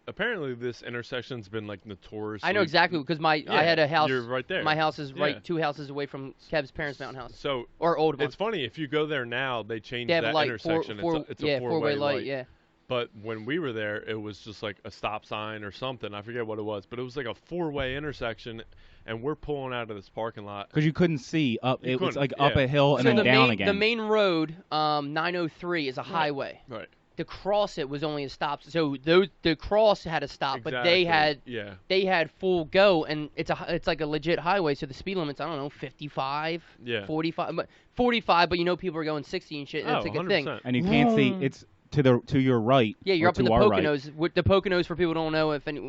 S2: apparently, this intersection's been like notoriously.
S1: I know exactly because I
S2: Yeah,
S1: had a house.
S2: You're right there.
S1: My house is right
S2: Yeah.
S1: 2 houses away from Kev's parents' mountain house.
S2: So
S1: Or old one.
S2: it's funny if you go there now, they changed
S1: They have
S2: that
S1: a light,
S2: intersection. It's a
S1: yeah,
S2: four-way
S1: four-way
S2: light.
S1: light, yeah.
S2: But when we were there, it was just like a stop sign or something. I forget what it was, but it was like a four-way intersection, and we're pulling out of this parking lot.
S3: Because you couldn't see up.
S2: You
S3: It was
S2: couldn't,
S3: like up
S2: yeah.
S3: a hill and
S1: So
S3: then
S1: the
S3: down
S1: main,
S3: again.
S1: the main road, 903, is a highway.
S2: Right.
S1: To cross it was only a stop. So the cross had a stop, but they
S2: Exactly.
S1: had full go, and it's like a legit highway. So the speed limit's, I don't know, 55,
S2: Yeah.
S1: 45, but 45. But you know people are going 60 and shit. And
S2: Oh,
S1: it's like a
S2: 100%.
S1: thing.
S3: and you can't see.
S1: Vroom.
S3: It's to your right.
S1: Yeah, you're
S3: or
S1: up in
S3: to
S1: the
S3: our right.
S1: Poconos. With the Poconos, for people who don't know, if any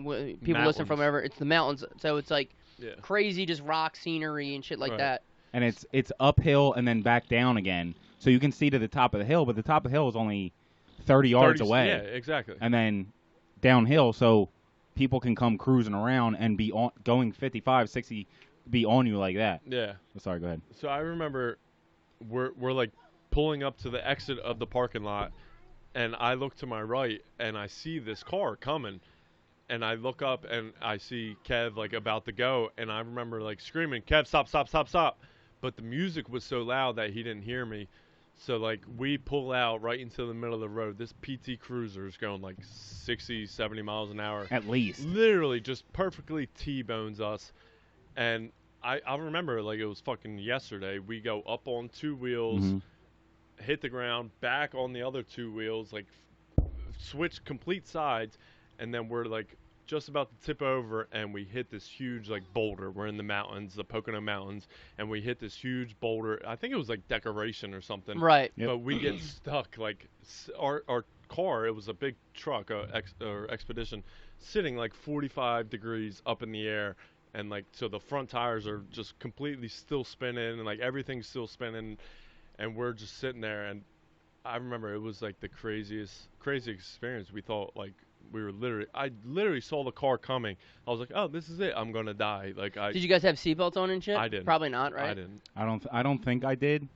S1: people listen from
S2: Mountains.
S1: ever, it's the mountains. So it's like
S2: Yeah.
S1: crazy, just rock scenery and shit like
S2: Right.
S1: that.
S3: And it's uphill and then back down again. So you can see to the top of the hill, but the top of the hill is only 30 yards
S2: 30
S3: away.
S2: Yeah, exactly.
S3: And then downhill, so people can come cruising around and be going 55, 60, be on you like that.
S2: Yeah.
S3: Sorry, go ahead.
S2: So I remember we're like pulling up to the exit of the parking lot, and I look to my right and I see this car coming, and I look up and I see Kev like about to go, and I remember like screaming, "Kev, stop, stop, stop, stop!" But the music was so loud that he didn't hear me. So like we pull out right into the middle of the road. This PT Cruiser is going like 60, 70 miles an hour.
S3: At least.
S2: Literally just perfectly T-bones us. And I remember like it was fucking yesterday. We go up on 2 wheels,
S3: Mhm.
S2: hit the ground, back on the other 2 wheels, like switch complete sides, and then we're like just about to tip over, and we hit this huge like boulder. We're in the mountains, the Pocono Mountains, and we hit this huge boulder. I think it was like decoration or something.
S1: Right.
S3: Yep.
S2: But we get stuck. Like our car, it was a big truck, or expedition, sitting like 45 degrees up in the air, and like so the front tires are just completely still spinning, and like everything's still spinning, and we're just sitting there. And I remember it was like the crazy experience. We thought like I literally saw the car coming. I was like, oh, this is it. I'm gonna die. Like
S1: Did you guys have seatbelts on and shit?
S2: I didn't.
S1: Probably not, right?
S2: I didn't.
S3: I don't think I did.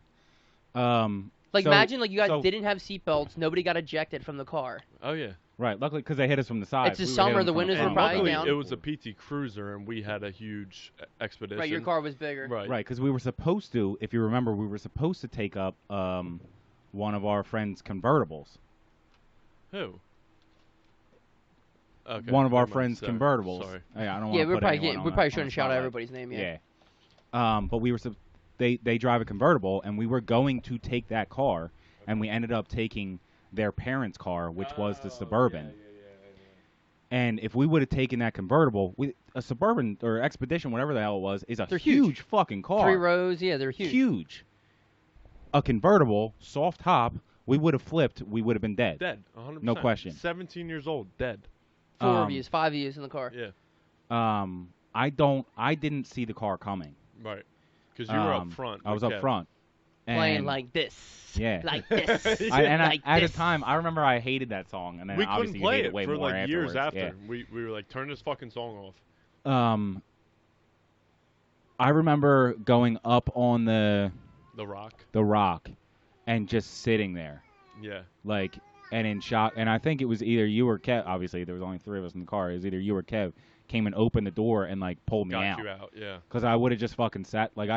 S1: Like,
S3: So-
S1: imagine like you guys
S3: so-
S1: didn't have seatbelts. Nobody got ejected from the car.
S2: Oh yeah.
S3: Right. Luckily, because they hit us from the side.
S1: It's the
S3: We were
S1: summer,
S3: hitting
S1: the
S3: them from
S1: windows were
S2: And
S1: probably
S2: luckily,
S1: down.
S2: it was a PT Cruiser, and we had a huge expedition.
S1: Right, your car was bigger.
S2: Right.
S3: Right, because we were supposed to, if you remember, we were supposed to take up one of our friends' convertibles.
S2: Who? Okay.
S3: One of our
S2: never mind.
S3: friends'
S2: Sorry.
S3: convertibles.
S2: Sorry.
S3: Yeah, I don't want
S1: Yeah,
S3: to
S1: we
S3: put
S1: probably
S3: anyone
S1: can't,
S3: on
S1: we
S3: the-
S1: probably
S3: on the
S1: shouldn't shout out
S3: spotlight.
S1: everybody's name yet.
S3: Yeah. But we were they drive a convertible, and we were going to take that car, and we ended up taking their parents' car, which was the Suburban. And if we would have taken that convertible, a Suburban or Expedition, whatever the hell it was, is a
S1: They're huge.
S3: fucking car.
S1: 3 rows, yeah, they're huge.
S3: Huge. A convertible, soft top, we would have flipped, we would have been dead.
S2: Dead. 100%.
S3: No question.
S2: 17 years old. Dead.
S1: 4 of you, 5 of you in the car.
S2: Yeah.
S3: I didn't see the car coming.
S2: Right. Because you were up front.
S3: I was
S2: with
S3: up
S2: Kev.
S3: front.
S1: Playing
S3: And
S1: like this.
S3: Yeah.
S1: Like this. like
S3: at
S1: this.
S3: the time, I remember I hated that song, and then
S2: We
S3: obviously
S2: couldn't
S3: you
S2: play
S3: hate
S2: it
S3: it way
S2: for
S3: more
S2: like years
S3: afterwards.
S2: after. We were like, turn this fucking song off.
S3: Yeah. I remember going up on
S2: The Rock.
S3: the rock and just sitting there,
S2: Yeah.
S3: like, and in shock. And I think it was either you or Kev. Obviously, there was only 3 of us in the car. It was either you or Kev came and opened the door and like pulled me
S2: Got
S3: out.
S2: you out. Yeah.
S3: Because I would have just fucking sat. Like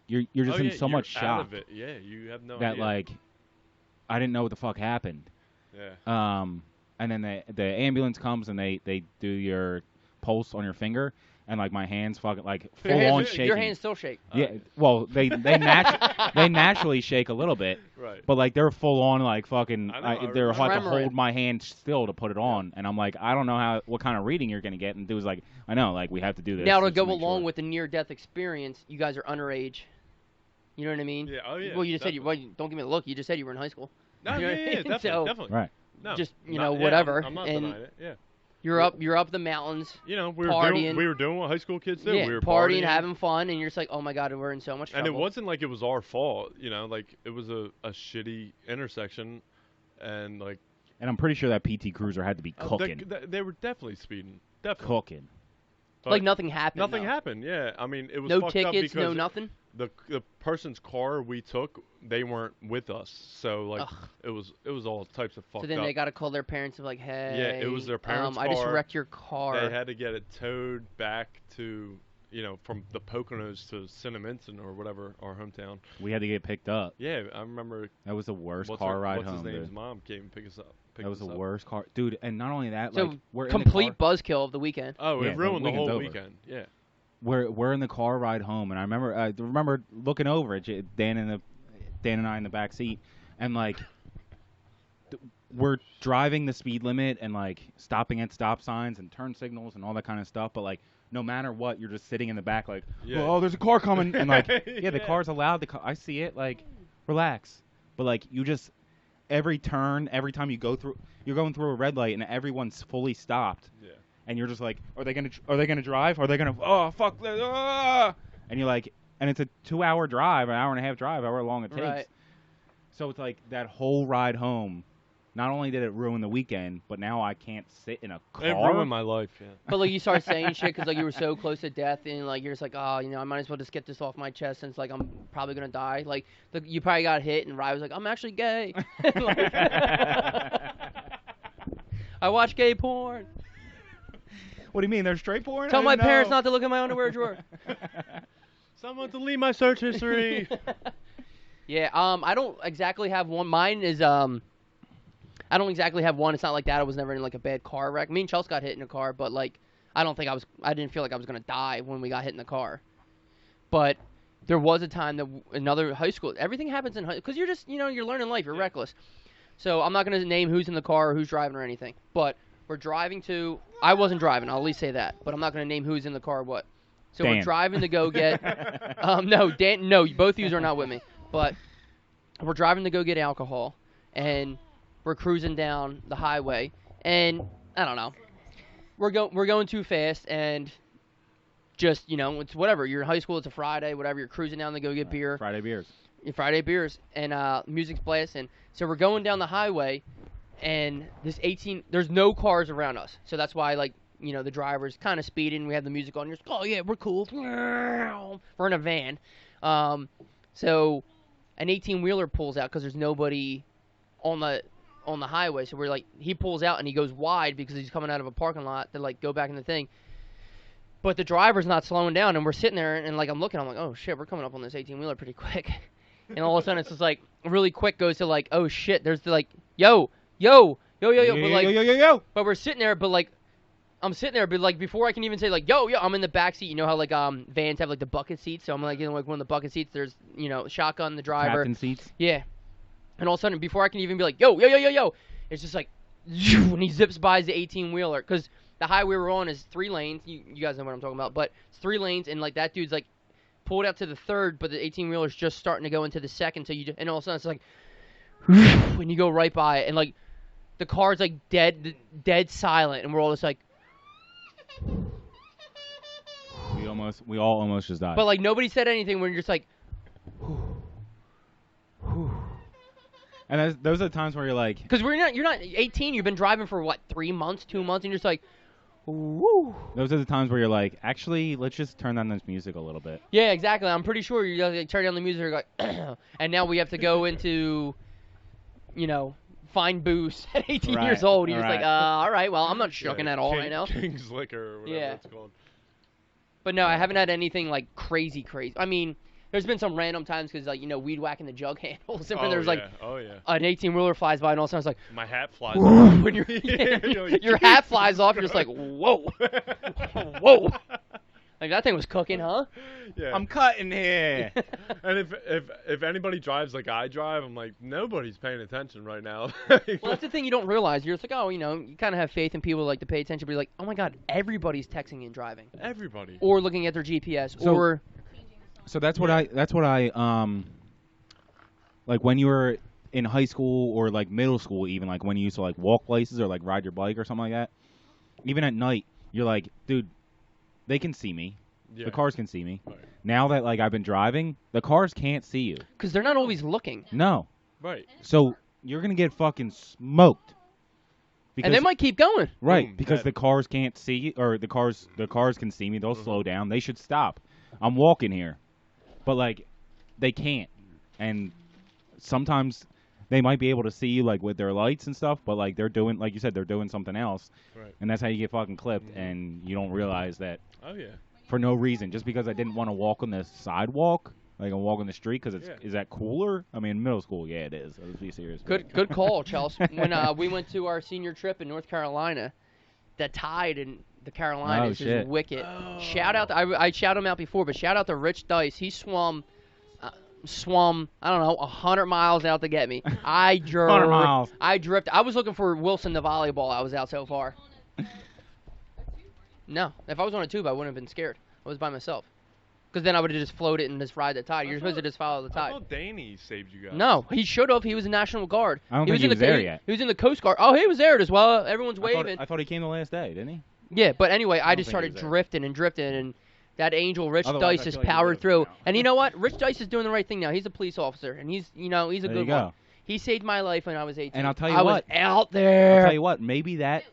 S3: you're just in so
S2: you're
S3: much
S2: out
S3: shock
S2: of it. Yeah. You have no
S3: that
S2: idea.
S3: like I didn't know what the fuck happened.
S2: Yeah.
S3: And then the ambulance comes and they do your pulse on your finger, and like my hands fucking like
S1: Your
S3: full
S1: hands,
S3: on shaking.
S1: your hands still shake.
S3: Yeah, well they naturally shake a little bit,
S2: Right.
S3: but like they're full on like fucking.
S2: I know, I
S3: they're
S2: remember.
S3: hard to
S1: Tremoring.
S3: hold my hand still to put it on, and I'm like, I don't know what kind of reading you're gonna get. And dude was like, I know, like we have to do this.
S1: Now, to
S3: just
S1: go
S3: make
S1: along
S3: sure.
S1: with the near-death experience, you guys are underage. You know what I mean?
S2: Yeah. Oh yeah.
S1: Well, you just said
S2: definitely.
S1: don't give me a look. You just said you were in high school.
S2: No,
S1: you know
S2: yeah,
S1: what I
S2: yeah,
S1: mean?
S2: definitely,
S1: So-
S2: definitely.
S3: Right.
S2: No,
S1: Just, you
S2: not-
S1: know,
S2: yeah,
S1: whatever,
S2: I'm not
S1: and-
S2: denying it. Yeah.
S1: You're up the mountains,
S2: You know, we
S1: Partying.
S2: were doing what high school kids do.
S1: yeah,
S2: We were
S1: partying, having fun, and you're just like, oh my god, we're in so much trouble.
S2: and it wasn't like it was our fault. You know, like it was a shitty intersection, and like
S3: And I'm pretty sure that PT Cruiser had to be cooking,
S2: they were definitely speeding. Definitely.
S3: cooking.
S2: But
S1: like nothing happened.
S2: nothing
S1: though.
S2: happened. Yeah. I mean, it was
S1: No
S2: fucked up
S1: tickets,
S2: because
S1: no nothing.
S2: the person's car we took, they weren't with us, so like
S1: Ugh.
S2: it was all types of fucked
S1: So then
S2: up.
S1: they got to call their parents and be like, hey,
S2: Yeah, it was their parents'
S1: I just
S2: car.
S1: wrecked your car.
S2: They had to get it towed back to, from the Poconos to Cinnaminson or whatever, our hometown.
S3: We had to get picked up.
S2: Yeah, I remember.
S3: That was the worst
S2: What's
S3: car ride
S2: what's
S3: home,
S2: his name's
S3: dude.
S2: mom came and pick us up.
S3: That was the
S2: us up.
S3: worst car, dude. And not only that,
S1: So,
S3: like we're
S1: complete
S3: in the car,
S1: buzzkill of the weekend.
S2: Oh,
S3: Yeah,
S2: it
S3: the
S2: ruined the
S3: weekend's
S2: whole
S3: over.
S2: weekend. Yeah.
S3: we're in the car ride home, and I remember looking over at Dan and I in the back seat, and like we're driving the speed limit and like stopping at stop signs and turn signals and all that kind of stuff, but like no matter what, you're just sitting in the back like,
S2: Yeah.
S3: oh, there's a car coming, and like yeah, the
S2: Yeah.
S3: car's allowed to I see it, like relax, but like you just every turn, every time you're going through a red light and everyone's fully stopped.
S2: Yeah.
S3: And you're just like, are they gonna drive? Are they gonna? Oh fuck! Ah! And you're like, and it's a 2-hour drive, an hour and a half drive, however long it takes.
S1: Right.
S3: So it's like that whole ride home. Not only did it ruin the weekend, but now I can't sit in a car.
S2: It ruined my life. Yeah.
S1: But like you start saying shit because like you were so close to death, and like you're just like, oh, I might as well just get this off my chest since like I'm probably gonna die. Like you probably got hit, and Rye was like, I'm actually gay. Like, I watch gay porn.
S3: What do you mean? They're straight porn?
S1: Tell my parents not to look in my underwear drawer.
S2: Someone delete my search history.
S1: Yeah, I don't exactly have one. Mine is I don't exactly have one. It's not like that. I was never in like a bad car wreck. Me and Chelsea got hit in a car, but like I didn't feel like I was gonna die when we got hit in the car. But there was a time that another high school, everything happens in high, because you're just, you're learning life, you're reckless. So I'm not going to name who's in the car or who's driving or anything. But we're driving to, I wasn't driving, I'll at least say that. But I'm not going to name who's in the car or what. So
S3: Dan.
S1: we're driving to go get, no, Dan, no, both of you are not with me. But we're driving to go get alcohol, and we're cruising down the highway, and I don't know. We're going too fast, and just, it's whatever. You're in high school, it's a Friday, whatever. You're cruising down to go get beer.
S3: Friday beers.
S1: Friday beers, and music's blasting. So we're going down the highway, and there's no cars around us. So that's why, the driver's kind of speeding. We have the music on. You're just, oh, yeah, we're cool. We're in a van. So an 18-wheeler pulls out because there's nobody on the highway. So he pulls out, and he goes wide because he's coming out of a parking lot to, go back in the thing. But the driver's not slowing down, and we're sitting there, and, I'm looking, I'm like, oh, shit, we're coming up on this 18-wheeler pretty quick. And all of a sudden, it's just, really quick goes to, oh, shit, there's the, yo. But, but we're sitting there, but, I'm sitting there, but, before I can even say, yo, I'm in the back seat. You know how, vans have, the bucket seats? So I'm, in, one of the bucket seats. There's, shotgun, the driver.
S3: Captain seats.
S1: Yeah. And all of a sudden, before I can even be like, yo, it's just when he zips by the 18-wheeler. Because the highway we're on is 3 lanes. You guys know what I'm talking about. But it's 3 lanes, and, that dude's, pulled out to the 3rd, but the 18-wheeler's just starting to go into the 2nd. So and all of a sudden, it's when you go right by it. And, the car's, dead silent. And we're all just
S3: We all almost just died.
S1: But, nobody said anything when you're just
S3: And those are the times where you're like...
S1: Because you're not 18. You've been driving for, 3 months, 2 months, and you're just woo.
S3: Those are the times where you're like, actually, let's just turn down this music a little bit.
S1: Yeah, exactly. I'm pretty sure you turn down the music, and now we have to go into, find booze at 18
S3: Right,
S1: years old. You're just
S3: right.
S1: all right, well, I'm not shucking at all right now.
S2: King's Liquor or whatever
S1: Yeah.
S2: it's called.
S1: But no, I haven't had anything, crazy. I mean, there's been some random times because, weed whacking the jug handles. And there's, an 18-wheeler flies by, and all of a sudden it's
S2: my hat flies off.
S1: when your hat flies off, you're just whoa. Whoa. That thing was cooking, huh?
S2: Yeah.
S3: I'm cutting here.
S2: And if anybody drives like I drive, I'm like, nobody's paying attention right now.
S1: Well, that's the thing you don't realize. You're just oh, you kind of have faith in people to pay attention, but you're like, oh my God, everybody's texting and driving.
S2: Everybody.
S1: Or looking at their GPS.
S3: So that's what I when you were in high school or middle school, even when you used to walk places or ride your bike or something like that. Even at night, you're like, dude, they can see me.
S2: Yeah.
S3: The cars can see me.
S2: Right.
S3: Now that I've been driving, the cars can't see you.
S1: Because they're not always looking.
S3: No.
S2: Right.
S3: So you're gonna get fucking smoked. Because,
S1: And they might keep going.
S3: right
S2: Boom,
S3: because
S2: dead.
S3: the cars can't see, or the cars can see me. They'll slow down. They should stop. I'm walking here, but they can't. And sometimes they might be able to see you with their lights and stuff, but they're doing, like you said, they're doing something else.
S2: Right.
S3: And that's how you get fucking clipped, and you don't realize that
S2: Oh yeah.
S3: for no reason, just because I didn't want to walk on the sidewalk, I walk on the street, because is that cooler? I mean, in middle school, yeah, it is. Let's be serious.
S1: Good call, Chelsea. When we went to our senior trip in North Carolina, the tide in the Carolinas is
S3: shit.
S1: wicked. Shout out, I shout him out before, but shout out to Rich Dice. He swum, I don't know, 100 miles out to get me. I
S3: 100 miles.
S1: I drifted. I was looking for Wilson the volleyball. I was out so far. No, if I was on a tube, I wouldn't have been scared. I was by myself. Because then I would have just floated and just ride the tide. You're supposed to just follow the
S2: I
S1: tide.
S2: thought Danny saved you guys.
S1: No, he should have. He was a National Guard.
S3: I don't think he was there yet.
S1: He was in the Coast Guard. Oh, he was there as well. Everyone's waving.
S3: I thought he came the last day, didn't he?
S1: Yeah, but anyway, I
S3: don't
S1: just
S3: think he
S1: started
S3: was there.
S1: drifting, and that angel Rich
S3: Otherwise, I
S1: Dice has
S3: feel like he
S1: powered
S3: would've
S1: through.
S3: been out.
S1: And you know what? Rich Dice is doing the right thing now. He's a police officer, and he's a
S3: There
S1: good
S3: you
S1: one.
S3: go.
S1: He saved my life when I was 18.
S3: And I'll tell you
S1: I
S3: what.
S1: was out there.
S3: I'll tell you what, maybe that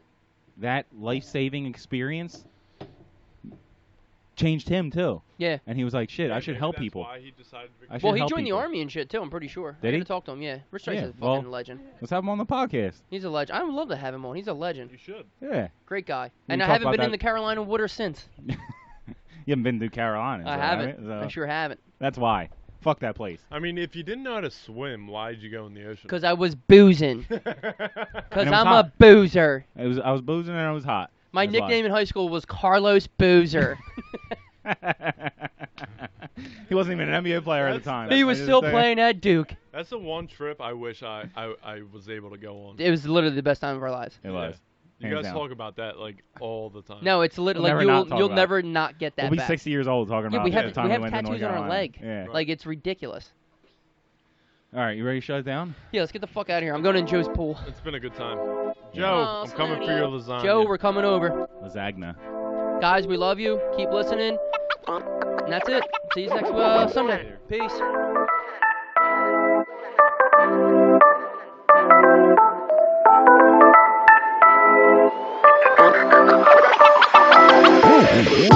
S3: life-saving experience changed him too.
S1: Yeah.
S3: And he was like, shit,
S2: Yeah,
S3: I should
S2: maybe
S3: help
S2: that's
S3: people.
S2: Why he decided to
S3: I should
S1: Well, he
S3: help
S1: joined
S3: people.
S1: the army and shit too. I'm pretty sure.
S3: Did
S1: I
S3: he?
S1: gotta talk to him. Yeah. Rich Dice
S3: Yeah,
S1: is a fucking
S3: well-
S1: legend.
S3: Let's have him on the podcast.
S1: He's a legend. I would love to have him on. He's a legend.
S2: You should.
S3: Yeah.
S1: Great guy.
S3: We
S1: And I
S3: talk
S1: haven't
S3: about
S1: been in
S3: that-
S1: the Carolina water since.
S3: You haven't been to Carolina.
S1: I
S3: so,
S1: haven't.
S3: right? So
S1: I sure haven't.
S3: that's why. Fuck that place.
S2: I mean, if you didn't know how to swim, why did you go in the ocean?
S1: Because I was boozing. Because
S3: And it was
S1: I'm
S3: hot.
S1: a boozer.
S3: I was boozing and I was hot.
S1: My
S3: That's why.
S1: nickname in high school was Carlos Boozer.
S3: He wasn't even an NBA player at the
S2: That's-
S3: time.
S1: He was
S3: I just
S1: still
S3: say-
S1: playing at Duke.
S2: That's the one trip I wish I was able to go on.
S1: It was literally the best time of our lives.
S3: It was.
S2: You
S3: Hands
S2: guys
S3: down.
S2: talk about that like all the time.
S1: No, it's literally
S3: We'll
S1: like
S3: never not talk
S1: you'll
S3: about
S1: never not get that
S3: We'll be
S1: back.
S3: 60 years old talking
S1: Yeah,
S3: about
S1: we have
S3: the time
S1: we have
S3: went to North
S1: tattoos on our
S3: Carolina.
S1: leg.
S3: Yeah.
S1: Like it's ridiculous.
S3: All right, you ready to shut it down?
S1: Yeah, let's get the fuck out of here. I'm going in Joe's pool.
S2: It's been a good time.
S3: Yeah.
S2: Joe,
S1: Oh,
S2: I'm coming for your lasagna.
S1: Joe, we're coming over.
S3: Lasagna.
S1: Guys, we love you. Keep listening. And that's it. See you next Sunday. Peace.
S4: Yeah.